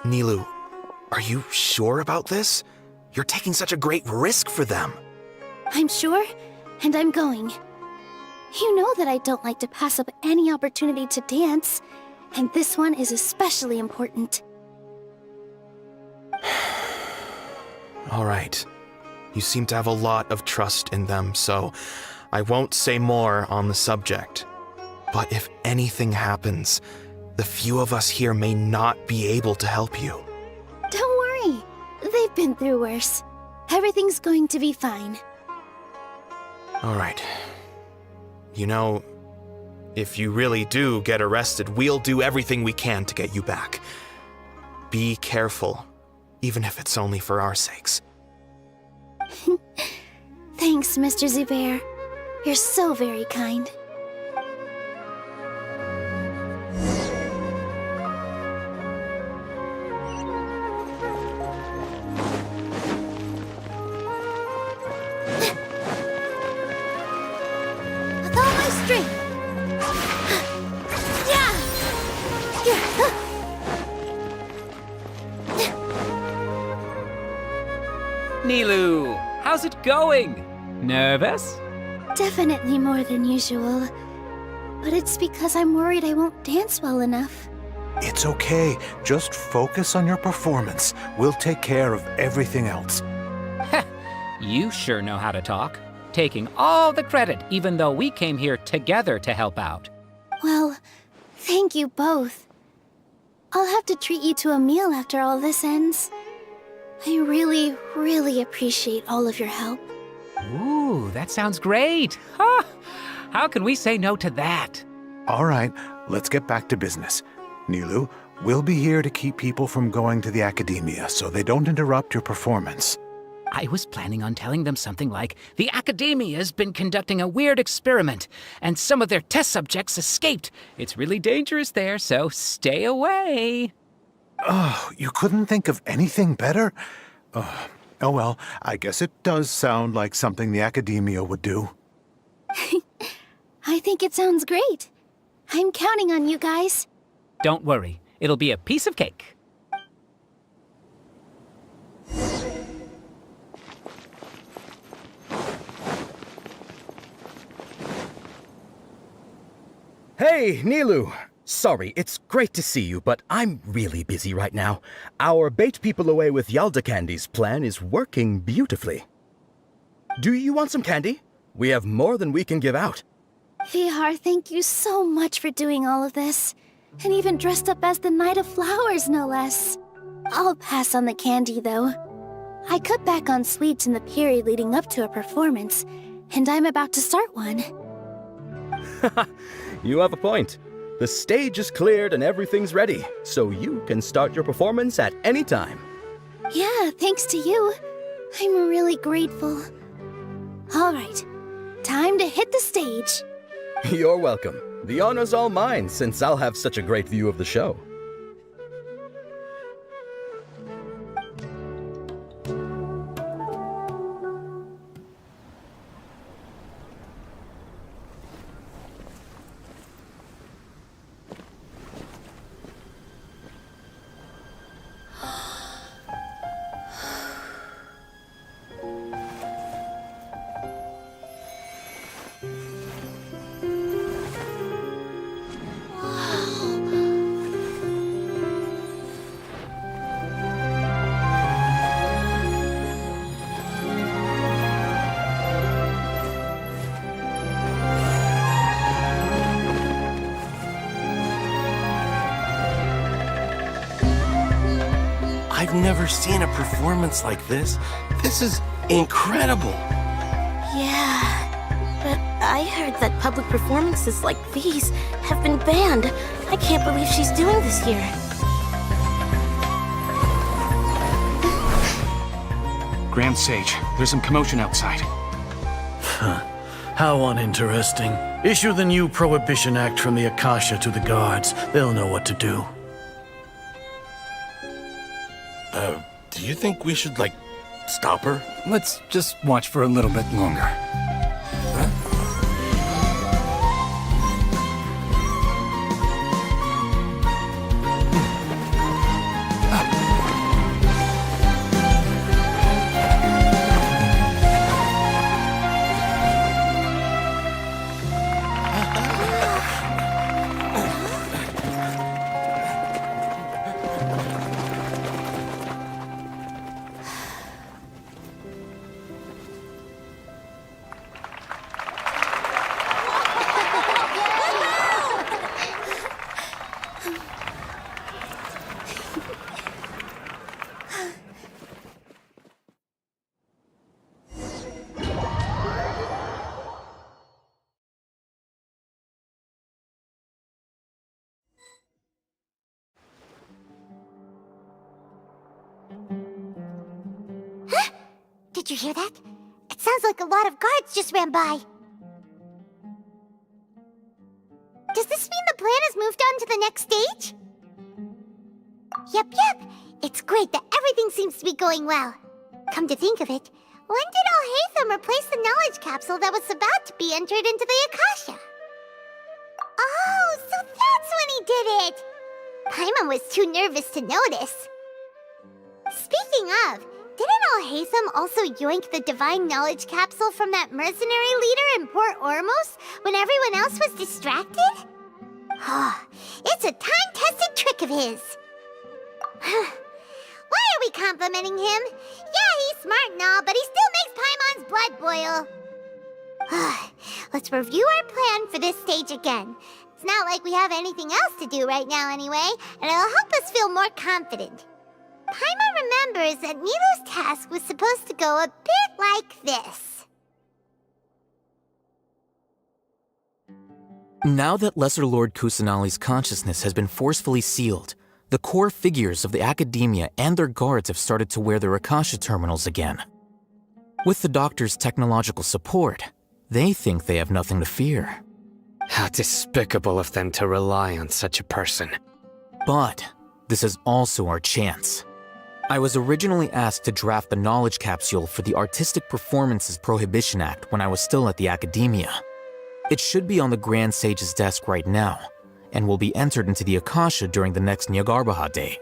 Nilu, are you sure about this? You're taking such a great risk for them. I'm sure, and I'm going. You know that I don't like to pass up any opportunity to dance, and this one is especially important. All right. You seem to have a lot of trust in them, so I won't say more on the subject. But if anything happens, the few of us here may not be able to help you. Don't worry. They've been through worse. Everything's going to be fine. All right. You know, if you really do get arrested, we'll do everything we can to get you back. Be careful, even if it's only for our sakes. Thanks, Mr. Zubair. You're so very kind. With all my strength. Nilu, how's it going? Nervous? Definitely more than usual. But it's because I'm worried I won't dance well enough. It's okay. Just focus on your performance. We'll take care of everything else. You sure know how to talk. Taking all the credit, even though we came here together to help out. Well, thank you both. I'll have to treat you to a meal after all this ends. I really, really appreciate all of your help. Ooh, that sounds great. Huh? How can we say no to that? All right, let's get back to business. Nilu, we'll be here to keep people from going to the academia so they don't interrupt your performance. I was planning on telling them something like, the Academia's been conducting a weird experiment, and some of their test subjects escaped. It's really dangerous there, so stay away. Oh, you couldn't think of anything better? Oh well, I guess it does sound like something the Academia would do. I think it sounds great. I'm counting on you guys. Don't worry, it'll be a piece of cake. Hey, Nilu! Sorry, it's great to see you, but I'm really busy right now. Our Bait People Away with Yalda Candies plan is working beautifully. Do you want some candy? We have more than we can give out. Vihar, thank you so much for doing all of this. And even dressed up as the Knight of Flowers, no less. I'll pass on the candy, though. I cut back on sweets in the period leading up to a performance, and I'm about to start one. You have a point. The stage is cleared and everything's ready, so you can start your performance at any time. Yeah, thanks to you. I'm really grateful. All right, time to hit the stage. You're welcome. The honor's all mine, since I'll have such a great view of the show. I've never seen a performance like this. This is incredible. Yeah, but I heard that public performances like these have been banned. I can't believe she's doing this here. Grand Sage, there's some commotion outside. How uninteresting. Issue the new Prohibition Act from the Akasha to the guards. They'll know what to do. Do you think we should, stop her? Let's just watch for a little bit longer. Did you hear that? It sounds like a lot of guards just ran by. Does this mean the plan has moved on to the next stage? Yep. It's great that everything seems to be going well. Come to think of it, when did Alhaitham replace the knowledge capsule that was about to be entered into the Akasha? Oh, so that's when he did it! Paimon was too nervous to notice. Speaking of, didn't Alhaitham also yoink the divine knowledge capsule from that mercenary leader in Port Ormos when everyone else was distracted? It's a time-tested trick of his. Why are we complimenting him? Yeah, he's smart and all, but he still makes Paimon's blood boil. Let's review our plan for this stage again. It's not like we have anything else to do right now anyway, and it'll help us feel more confident. Paimon remembers that Nilou's task was supposed to go a bit like this. Now that Lesser Lord Kusanali's consciousness has been forcefully sealed, the core figures of the Academia and their guards have started to wear their Akasha terminals again. With the Doctor's technological support, they think they have nothing to fear. How despicable of them to rely on such a person. But this is also our chance. I was originally asked to draft the knowledge capsule for the Artistic Performances Prohibition Act when I was still at the Academia. It should be on the Grand Sage's desk right now, and will be entered into the Akasha during the next Nyargarbaha Day.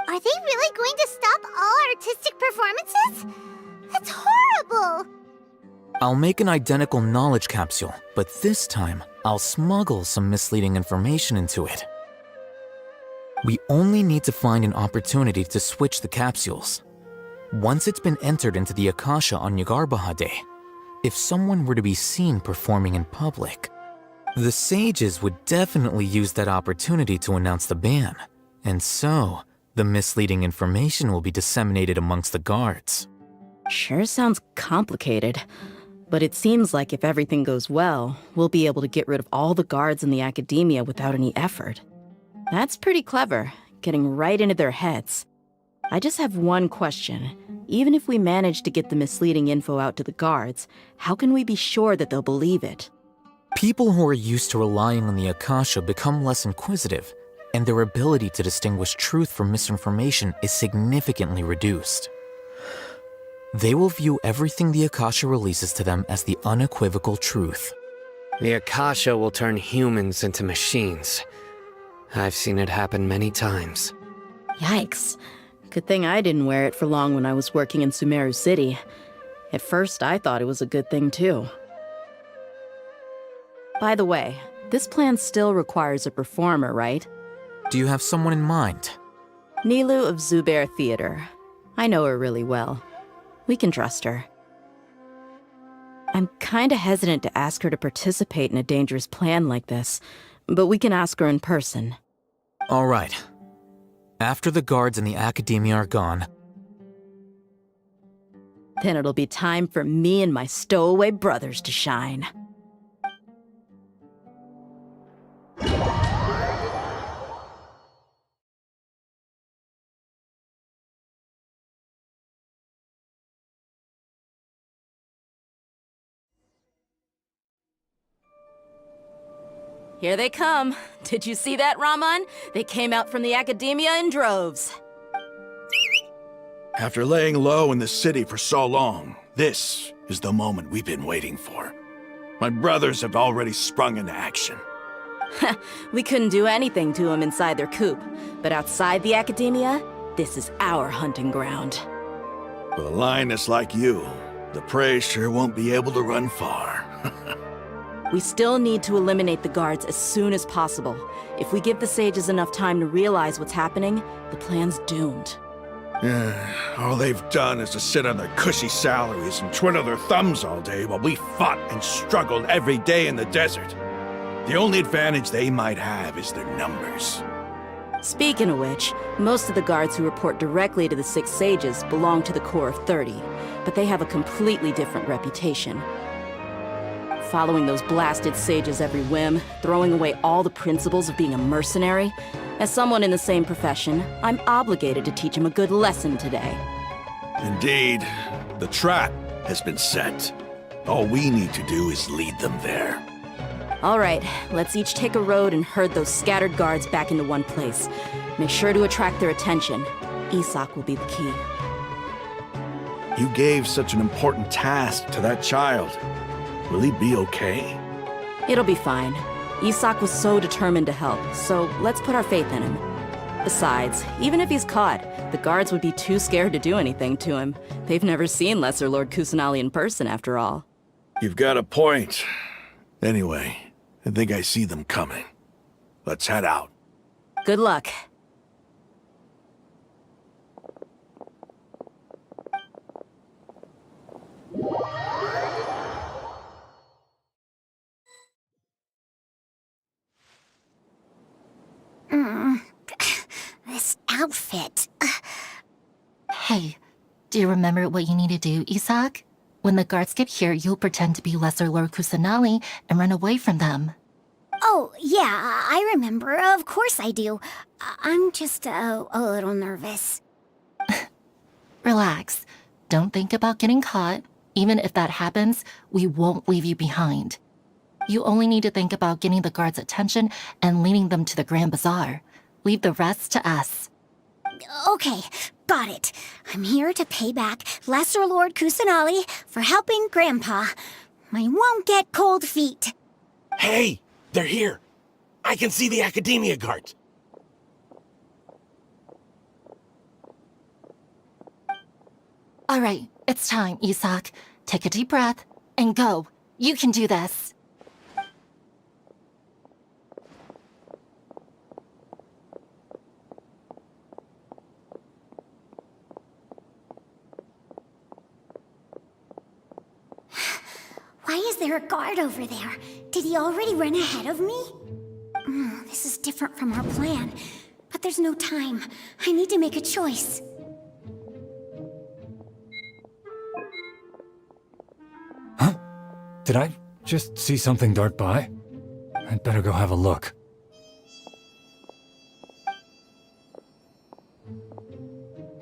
Are they really going to stop all artistic performances? That's horrible! I'll make an identical knowledge capsule, but this time, I'll smuggle some misleading information into it. We only need to find an opportunity to switch the capsules. Once it's been entered into the Akasha on Nyargarbaha Day, if someone were to be seen performing in public, the sages would definitely use that opportunity to announce the ban, and so the misleading information will be disseminated amongst the guards. Sure sounds complicated, but it seems like if everything goes well, we'll be able to get rid of all the guards in the Academia without any effort. That's pretty clever, getting right into their heads. I just have one question. Even if we manage to get the misleading info out to the guards, how can we be sure that they'll believe it? People who are used to relying on the Akasha become less inquisitive, and their ability to distinguish truth from misinformation is significantly reduced. They will view everything the Akasha releases to them as the unequivocal truth. The Akasha will turn humans into machines. I've seen it happen many times. Yikes. Good thing I didn't wear it for long when I was working in Sumeru City. At first, I thought it was a good thing too. By the way, this plan still requires a performer, right? Do you have someone in mind? Nilou of Zubair Theater. I know her really well. We can trust her. I'm kinda hesitant to ask her to participate in a dangerous plan like this, but we can ask her in person. All right. After the guards in the Academia are gone, Then it'll be time for me and my stowaway brothers to shine. Here they come. Did you see that, Raman? They came out from the Academia in droves. After laying low in the city for so long, this is the moment we've been waiting for. My brothers have already sprung into action. We couldn't do anything to them inside their coop, but outside the Academia, this is our hunting ground. With a lioness like you, the prey sure won't be able to run far. We still need to eliminate the guards as soon as possible. If we give the sages enough time to realize what's happening, the plan's doomed. All they've done is to sit on their cushy salaries and twiddle their thumbs all day while we fought and struggled every day in the desert. The only advantage they might have is their numbers. Speaking of which, most of the guards who report directly to the 6 sages belong to the Corps of 30, but they have a completely different reputation. Following those blasted sages every whim, throwing away all the principles of being a mercenary. As someone in the same profession, I'm obligated to teach them a good lesson today. Indeed, the trap has been set. All we need to do is lead them there. All right, let's each take a road and herd those scattered guards back into one place. Make sure to attract their attention. Isak will be the key. You gave such an important task to that child. Will he be okay? It'll be fine. Isak was so determined to help, so let's put our faith in him. Besides, even if he's caught, the guards would be too scared to do anything to him. They've never seen Lesser Lord Kusanali in person, after all. You've got a point. Anyway, I think I see them coming. Let's head out. Good luck. This outfit. Hey, do you remember what you need to do, Isak? When the guards get here, you'll pretend to be Lesser Lord Kusanali and run away from them. Oh, yeah, I remember. Of course I do. I'm just a little nervous. Relax. Don't think about getting caught. Even if that happens, we won't leave you behind. You only need to think about getting the guards' attention and leading them to the Grand Bazaar. Leave the rest to us. Okay, got it. I'm here to pay back Lesser Lord Kusanali for helping Grandpa. I won't get cold feet. Hey, they're here. I can see the Academia guards. All right, it's time, Isak. Take a deep breath and go. You can do this. Why is there a guard over there? Did he already run ahead of me? This is different from our plan. But there's no time. I need to make a choice. Huh? Did I just see something dart by? I'd better go have a look.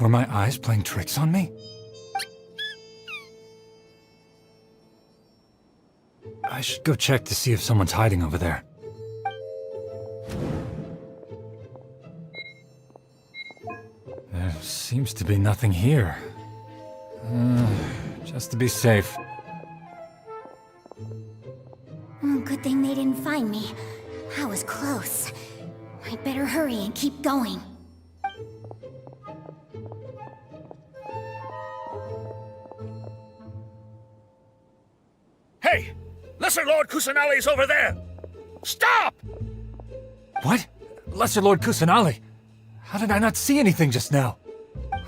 Were my eyes playing tricks on me? I should go check to see if someone's hiding over there. There seems to be nothing here. Just to be safe. Good thing they didn't find me. I was close. I'd better hurry and keep going. Hey! Lesser Lord Kusanali's over there! Stop! What? Lesser Lord Kusanali? How did I not see anything just now?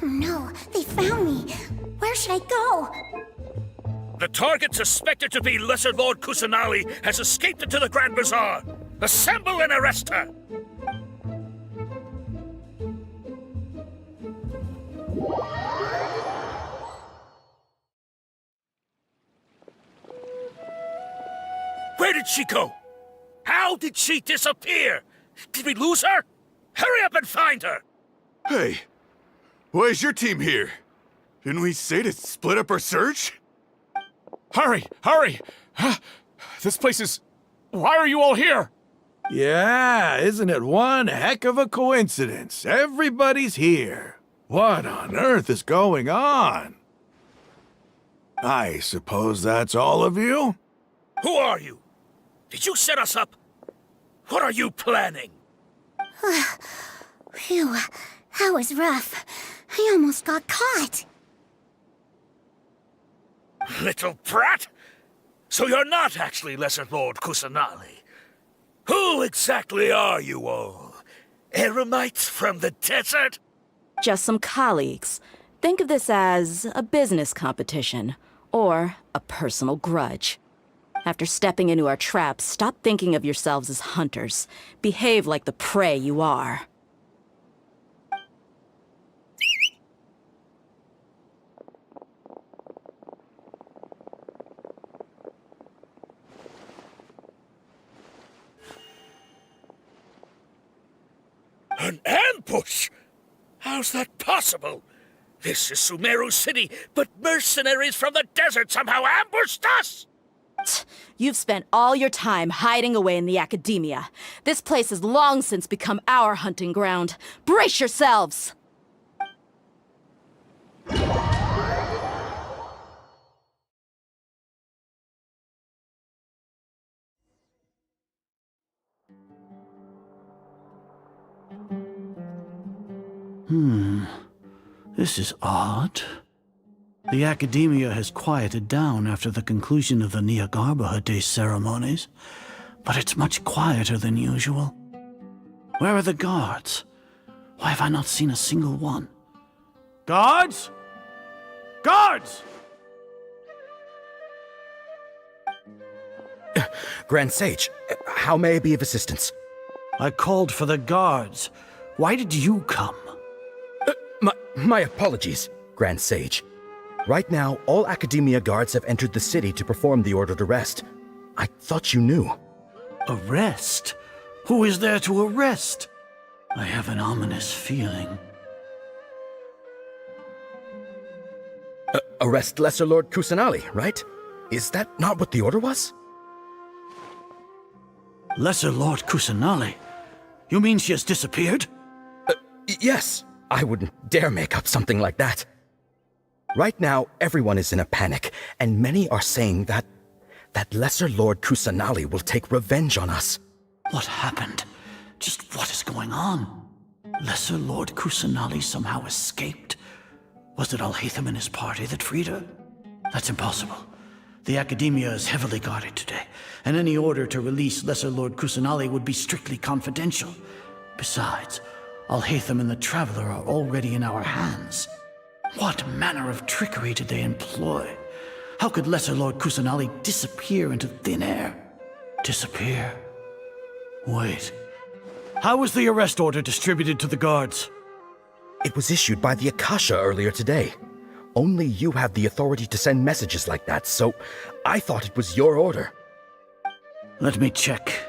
Oh no, they found me. Where should I go? The target suspected to be Lesser Lord Kusanali has escaped into the Grand Bazaar. Assemble and arrest her! did she go? How did she disappear? Did we lose her? Hurry up and find her! Hey, why is your team here? Didn't we say to split up our search? Hurry! Hurry! This place is... Why are you all here? Yeah, isn't it one heck of a coincidence? Everybody's here. What on earth is going on? I suppose that's all of you? Who are you? Did you set us up? What are you planning? Phew, that was rough. I almost got caught. Little brat! So you're not actually Lesser Lord Kusanali. Who exactly are you all? Eremites from the desert? Just some colleagues. Think of this as a business competition, or a personal grudge. After stepping into our traps, stop thinking of yourselves as hunters. Behave like the prey you are. An ambush? How's that possible? This is Sumeru City, but mercenaries from the desert somehow ambushed us! You've spent all your time hiding away in the academia. This place has long since become our hunting ground. Brace yourselves! This is odd. The academia has quieted down after the conclusion of the Nyagarbha Day ceremonies, but it's much quieter than usual. Where are the guards? Why have I not seen a single one? Guards? Guards! Grand Sage, how may I be of assistance? I called for the guards. Why did you come? My apologies, Grand Sage. Right now, all Academia guards have entered the city to perform the ordered arrest. I thought you knew. Arrest? Who is there to arrest? I have an ominous feeling. Arrest Lesser Lord Kusanali, right? Is that not what the order was? Lesser Lord Kusanali? You mean she has disappeared? Yes. I wouldn't dare make up something like that. Right now, everyone is in a panic, and many are saying that Lesser Lord Kusanali will take revenge on us. What happened? Just what is going on? Lesser Lord Kusanali somehow escaped? Was it Alhaitham and his party that freed her? That's impossible. The Academia is heavily guarded today, and any order to release Lesser Lord Kusanali would be strictly confidential. Besides, Alhaitham and the Traveler are already in our hands. What manner of trickery did they employ? How could Lesser Lord Kusanali disappear into thin air? Disappear? Wait. How was the arrest order distributed to the guards? It was issued by the Akasha earlier today. Only you have the authority to send messages like that, so I thought it was your order. Let me check.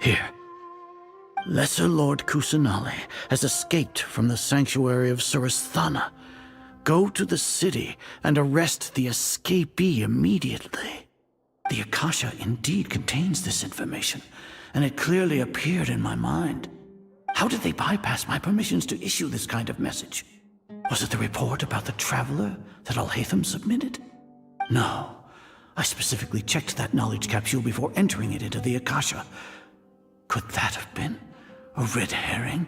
Here. Lesser Lord Kusanali has escaped from the sanctuary of Surasthana. Go to the city and arrest the escapee immediately. The Akasha indeed contains this information, and it clearly appeared in my mind. How did they bypass my permissions to issue this kind of message? Was it the report about the Traveler that Alhaitham submitted? No. I specifically checked that knowledge capsule before entering it into the Akasha. Could that have been a red herring?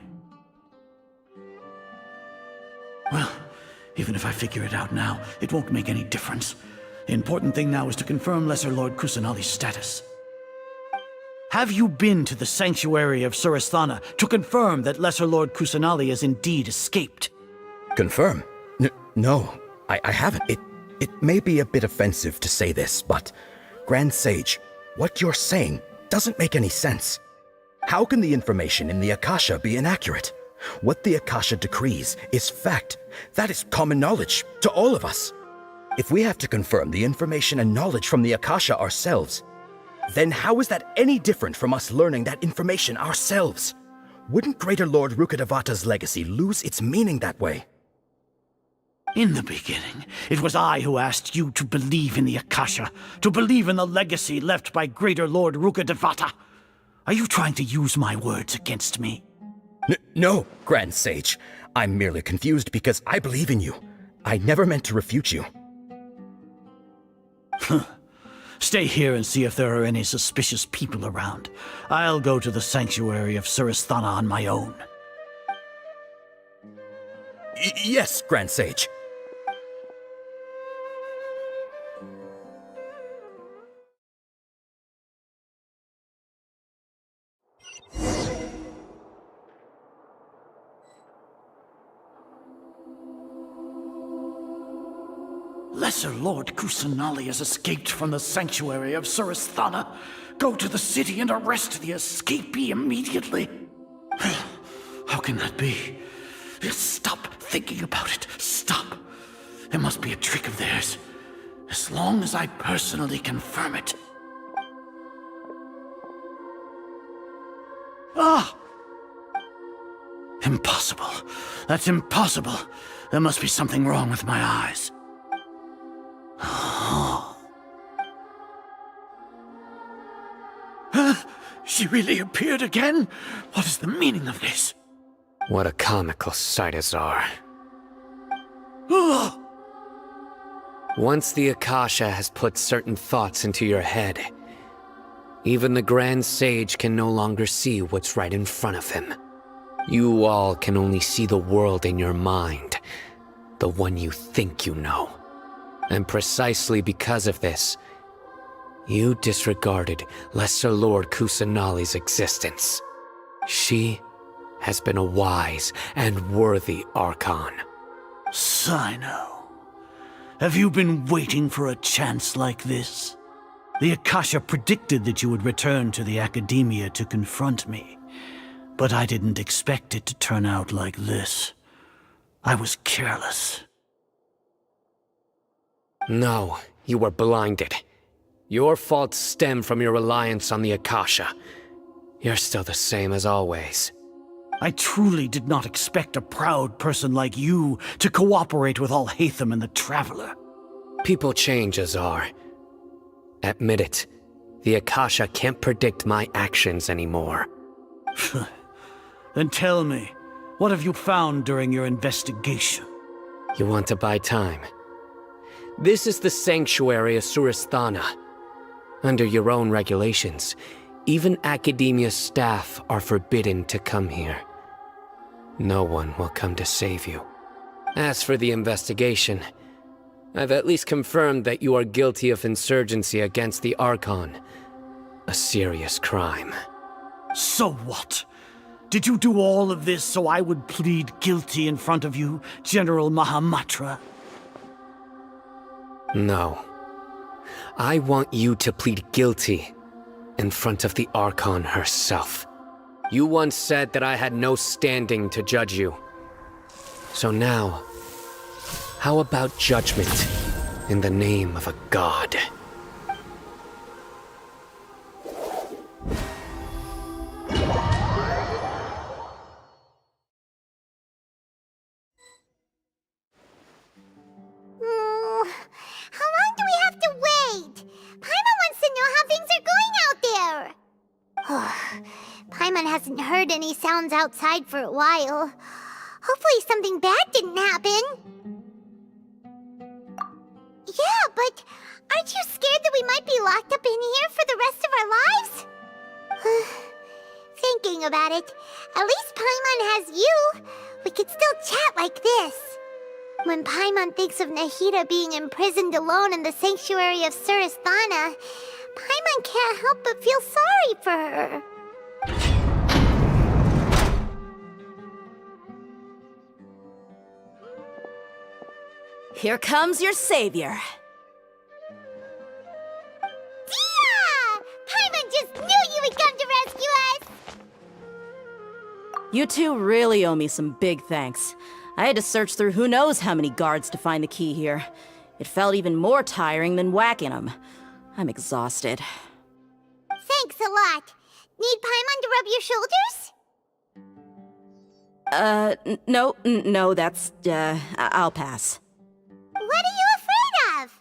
Well, even if I figure it out now, it won't make any difference. The important thing now is to confirm Lesser Lord Kusanali's status. Have you been to the sanctuary of Surasthana to confirm that Lesser Lord Kusanali has indeed escaped? Confirm? No, I haven't. It may be a bit offensive to say this, but Grand Sage, what you're saying doesn't make any sense. How can the information in the Akasha be inaccurate? What the Akasha decrees is fact. That is common knowledge to all of us. If we have to confirm the information and knowledge from the Akasha ourselves, then how is that any different from us learning that information ourselves? Wouldn't Greater Lord Rukkhadevata's legacy lose its meaning that way? In the beginning, it was I who asked you to believe in the Akasha, to believe in the legacy left by Greater Lord Rukkhadevata. Are you trying to use my words against me? No, Grand Sage. I'm merely confused because I believe in you. I never meant to refute you. Stay here and see if there are any suspicious people around. I'll go to the sanctuary of Surasthana on my own. Yes, Grand Sage. Lesser Lord Kusanali has escaped from the sanctuary of Surasthana. Go to the city and arrest the escapee immediately. How can that be? Stop thinking about it. Stop. It must be a trick of theirs. As long as I personally confirm it. Ah! Impossible. That's impossible. There must be something wrong with my eyes. She really appeared again? What is the meaning of this? What a comical sight, Azar. Once the Akasha has put certain thoughts into your head, even the Grand Sage can no longer see what's right in front of him. You all can only see the world in your mind, the one you think you know. And precisely because of this, you disregarded Lesser Lord Kusanali's existence. She has been a wise and worthy Archon. Sino, have you been waiting for a chance like this? The Akasha predicted that you would return to the Academia to confront me, but I didn't expect it to turn out like this. I was careless. No, you were blinded. Your faults stem from your reliance on the Akasha. You're still the same as always. I truly did not expect a proud person like you to cooperate with Alhaitham and the Traveler. People change, Azar. Admit it. The Akasha can't predict my actions anymore. Then tell me, what have you found during your investigation? You want to buy time? This is the sanctuary of Surasthana. Under your own regulations, even Academia staff are forbidden to come here. No one will come to save you. As for the investigation, I've at least confirmed that you are guilty of insurgency against the Archon. A serious crime. So what? Did you do all of this so I would plead guilty in front of you, General Mahamatra? No. I want you to plead guilty in front of the Archon herself. You once said that I had no standing to judge you. So now, how about judgment in the name of a god? How long do we have to wait? Paimon wants to know how things are going out there. Paimon hasn't heard any sounds outside for a while. Hopefully something bad didn't happen. Yeah, but aren't you scared that we might be locked up in here for the rest of our lives? Thinking about it, at least Paimon has you. We could still chat like this. When Paimon thinks of Nahida being imprisoned alone in the sanctuary of Surasthana, Paimon can't help but feel sorry for her. Here comes your savior. Dia! Paimon just knew you would come to rescue us! You two really owe me some big thanks. I had to search through who knows how many guards to find the key here. It felt even more tiring than whacking them. I'm exhausted. Thanks a lot. Need Paimon to rub your shoulders? No, that's, I'll pass. What are you afraid of?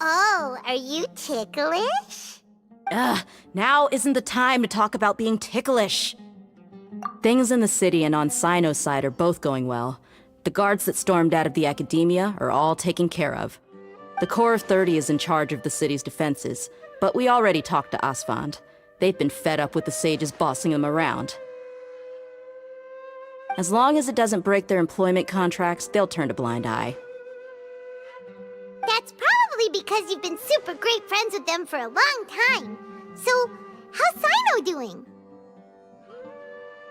Oh, are you ticklish? Now isn't the time to talk about being ticklish. Things in the city and on Sino's side are both going well. The guards that stormed out of the academia are all taken care of. The Corps of 30 is in charge of the city's defenses, but we already talked to Asfand. They've been fed up with the sages bossing them around. As long as it doesn't break their employment contracts, they'll turn a blind eye. That's probably because you've been super great friends with them for a long time. So, how's Sino doing?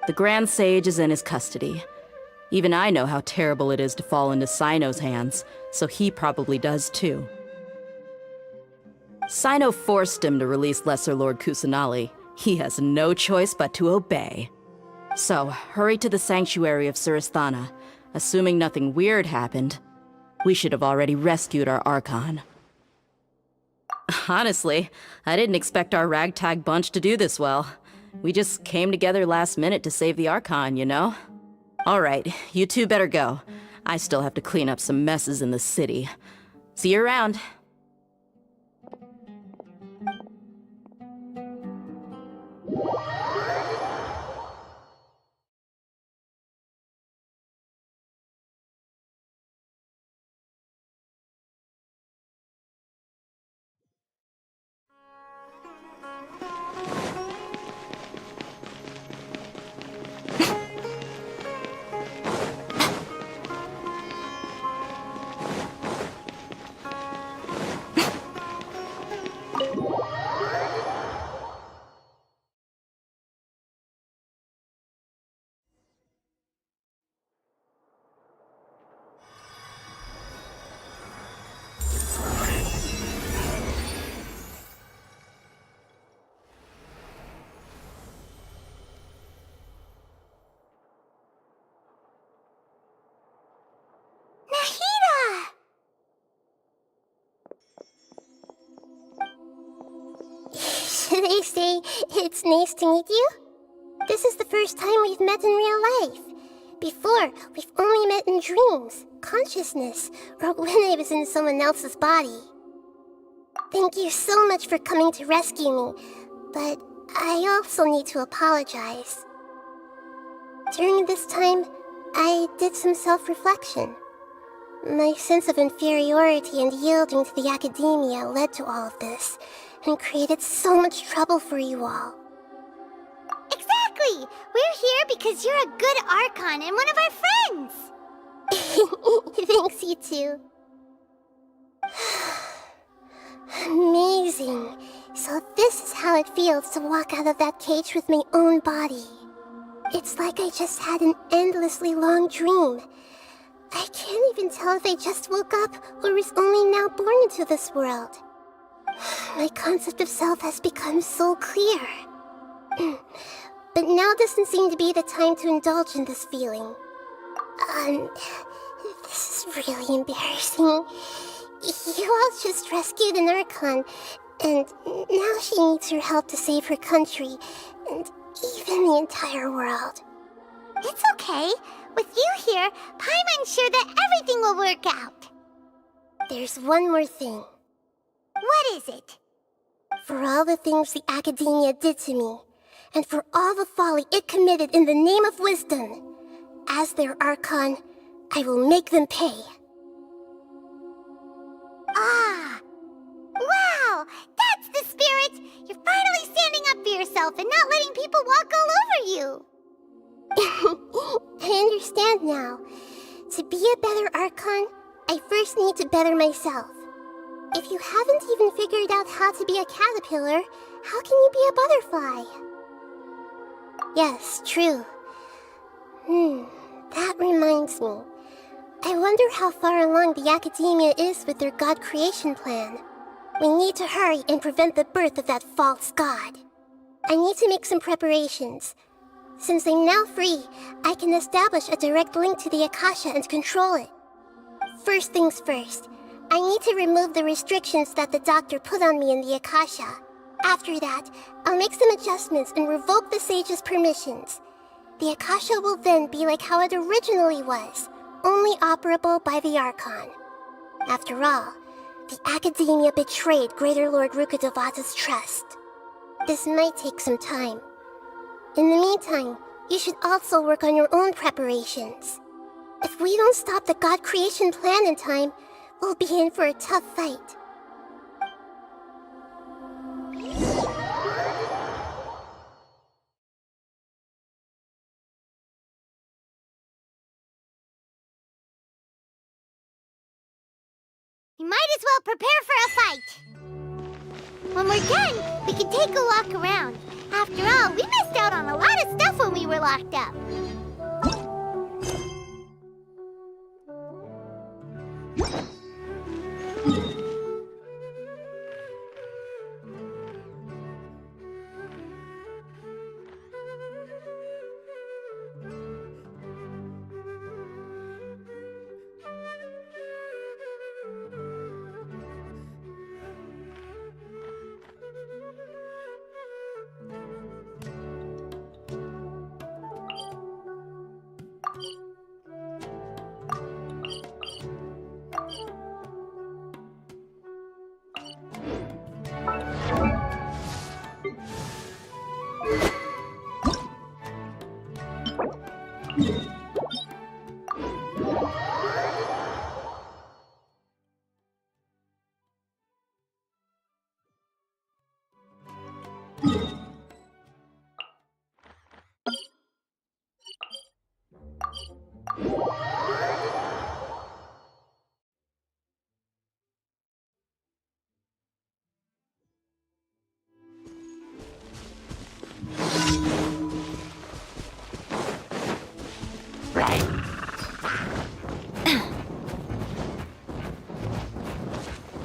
The Grand Sage is in his custody. Even I know how terrible it is to fall into Sino's hands, so he probably does too. Sino forced him to release Lesser Lord Kusanali. He has no choice but to obey. So, hurry to the sanctuary of Surasthana. Assuming nothing weird happened, we should have already rescued our Archon. Honestly, I didn't expect our ragtag bunch to do this well. We just came together last minute to save the Archon, you know? Alright, you two better go. I still have to clean up some messes in the city. See you around. Should I say it's nice to meet you? This is the first time we've met in real life. Before, we've only met in dreams, consciousness, or when I was in someone else's body. Thank you so much for coming to rescue me, but I also need to apologize. During this time, I did some self-reflection. My sense of inferiority and yielding to the academia led to all of this, and created so much trouble for you all. Exactly! We're here because you're a good Archon and one of our friends! Thanks, you two. Amazing. So this is how it feels to walk out of that cage with my own body. It's like I just had an endlessly long dream. I can't even tell if I just woke up or was only now born into this world. My concept of self has become so clear. But now doesn't seem to be the time to indulge in this feeling. This is really embarrassing. You all just rescued an Archon, and now she needs your help to save her country, and even the entire world. It's okay. With you here, Paimon's sure that everything will work out. There's one more thing. What is it? For all the things the Academia did to me, and for all the folly it committed in the name of wisdom, as their Archon, I will make them pay. Ah! Wow! That's the spirit! You're finally standing up for yourself and not letting people walk all over you! I understand now. To be a better Archon, I first need to better myself. If you haven't even figured out how to be a caterpillar, how can you be a butterfly? Yes, true. That reminds me. I wonder how far along the Academia is with their god creation plan. We need to hurry and prevent the birth of that false god. I need to make some preparations. Since I'm now free, I can establish a direct link to the Akasha and control it. First things first, I need to remove the restrictions that the doctor put on me in the Akasha. After that, I'll make some adjustments and revoke the sage's permissions. The Akasha will then be like how it originally was, only operable by the Archon. After all, the Academia betrayed Greater Lord Rukkhadevata's trust. This might take some time. In the meantime, you should also work on your own preparations. If we don't stop the God creation plan in time, we'll be in for a tough fight. We might as well prepare for a fight. When we're done, we can take a walk around. After all, we missed out on a lot of stuff when we were locked up.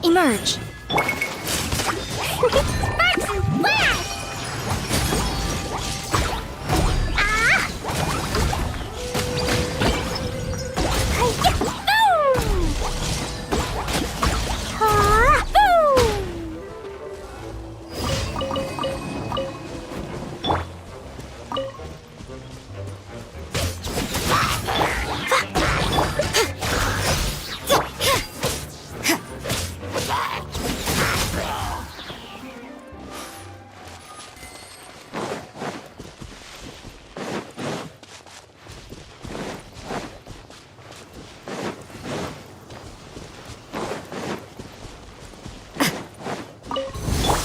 Emerge. Sparks and flash! Ah! Boom! Ah! Boom!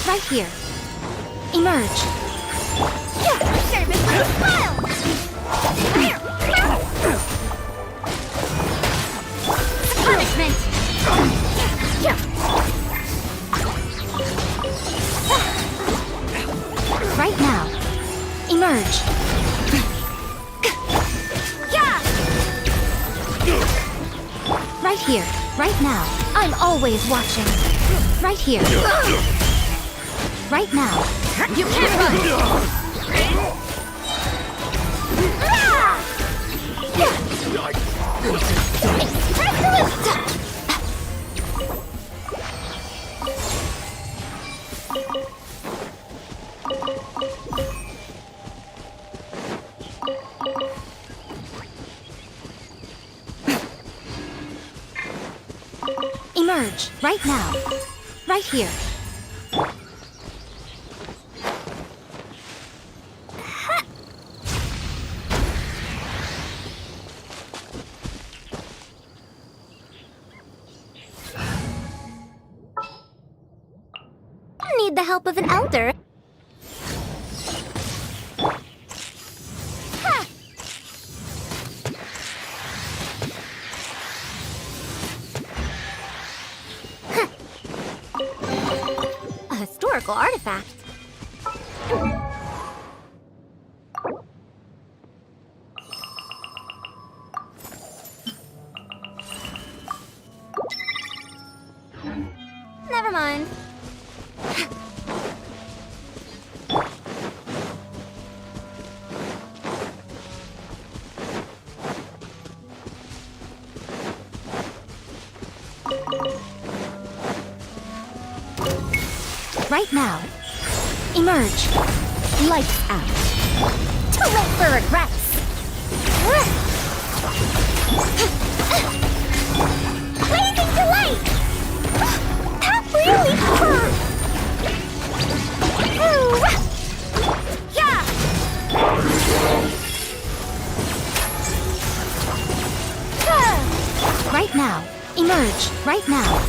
Right here. Emerge. Service like smile! Punishment. Right now. Emerge. Right here. Right now. I'm always watching. Right here. Right now. You can't run! Emerge. Right now. Right here. Need the help of an elder. Ha! A historical artifact. Never mind. right now. Emerge. Lights out. Too late for regrets. Blazing delight! That really hurt! Yeah! Right now. Emerge. Right now.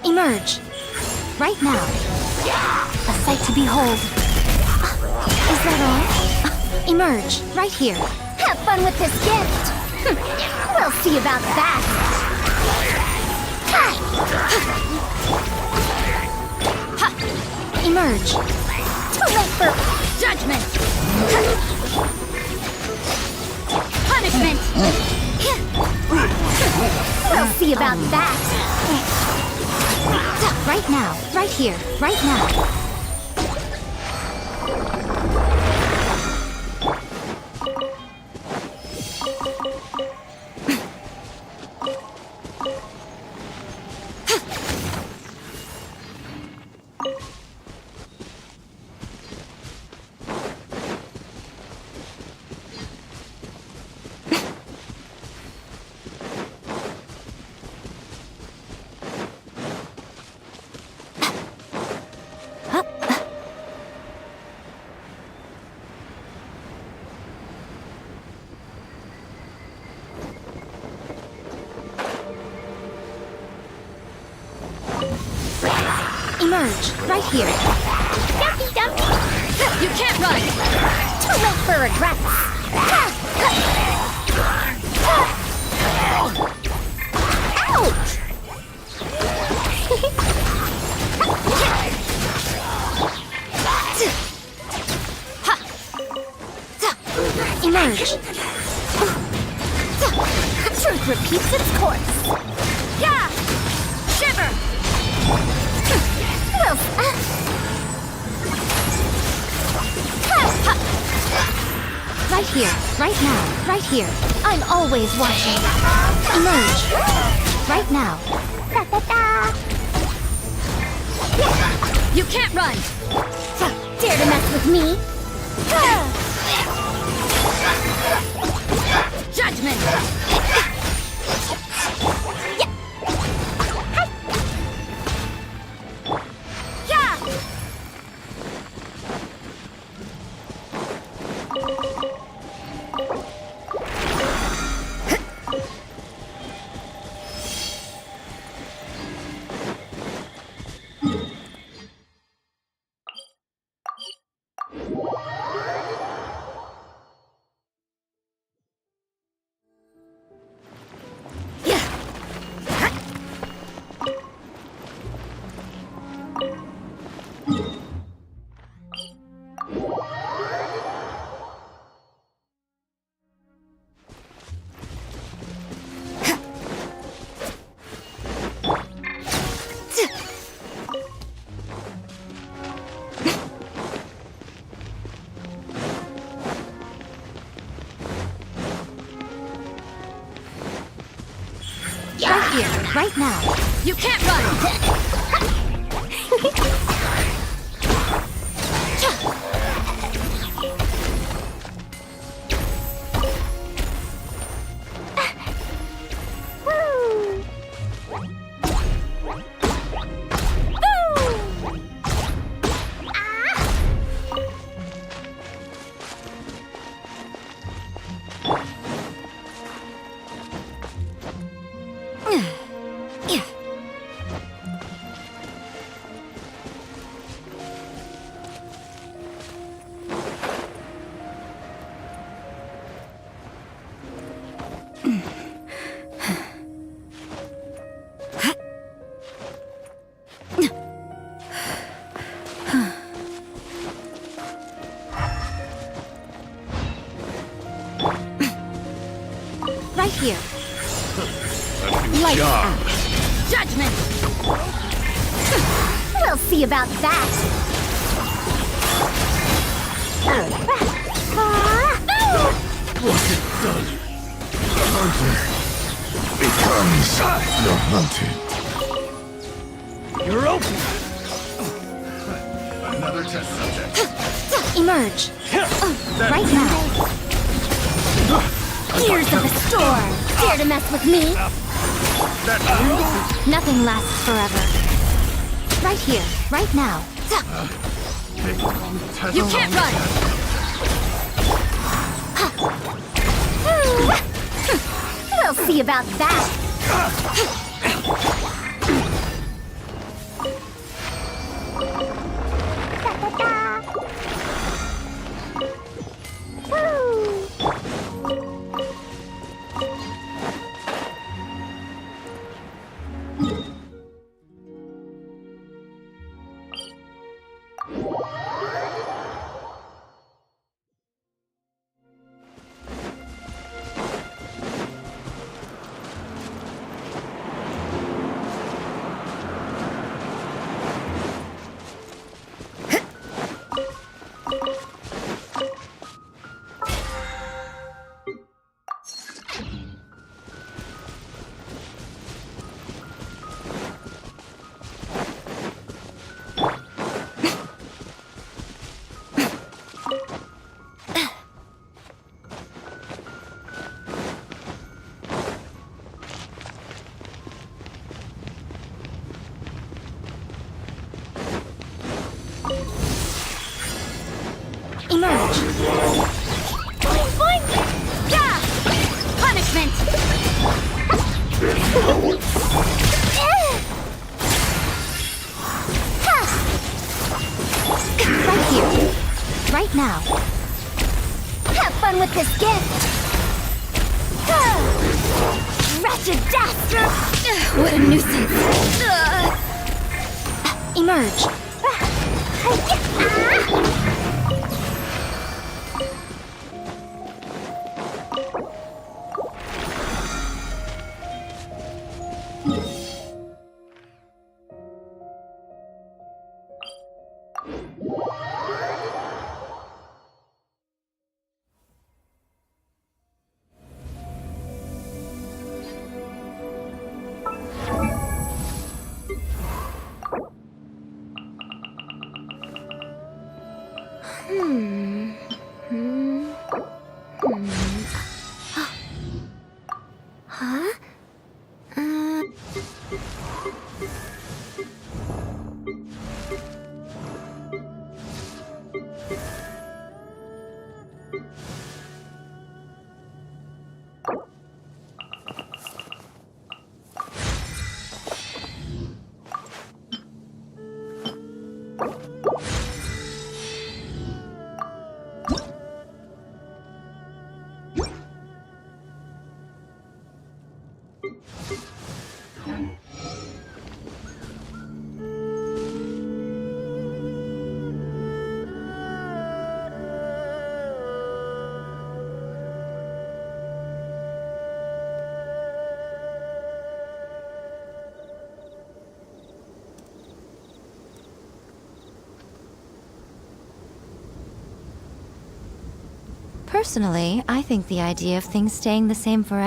Emerge. Right now. A sight to behold. Is that all? Emerge. Right here. Have fun with this gift. We'll see about that. Emerge. Too late for judgment. Punishment. We'll see about that. Right now, right here, right now. Emerge, right here. Dumpy, dumpy! You can't run! Too late for regrets! Ouch! Emerge! Truth repeats its course! Yeah! Shiver! Right here, right now, right here. I'm always watching. Emerge. Right now. You can't run. Dare to mess with me? Judgment. Right here, right now. You can't run! punishment! We'll see about that! What's it done? The hunter becomes the hunted. You're open! Another test subject. Emerge! Right now! Gears of the storm! Dare to mess with me? Nothing lasts forever. Right here, right now. You can't run! We'll see about that! Emerge! Boing, boing! Yeah! Punishment! Right here. Right now. Have fun with this gift! Wretched dastard! What a nuisance! Emerge! Huh? Personally, I think the idea of things staying the same forever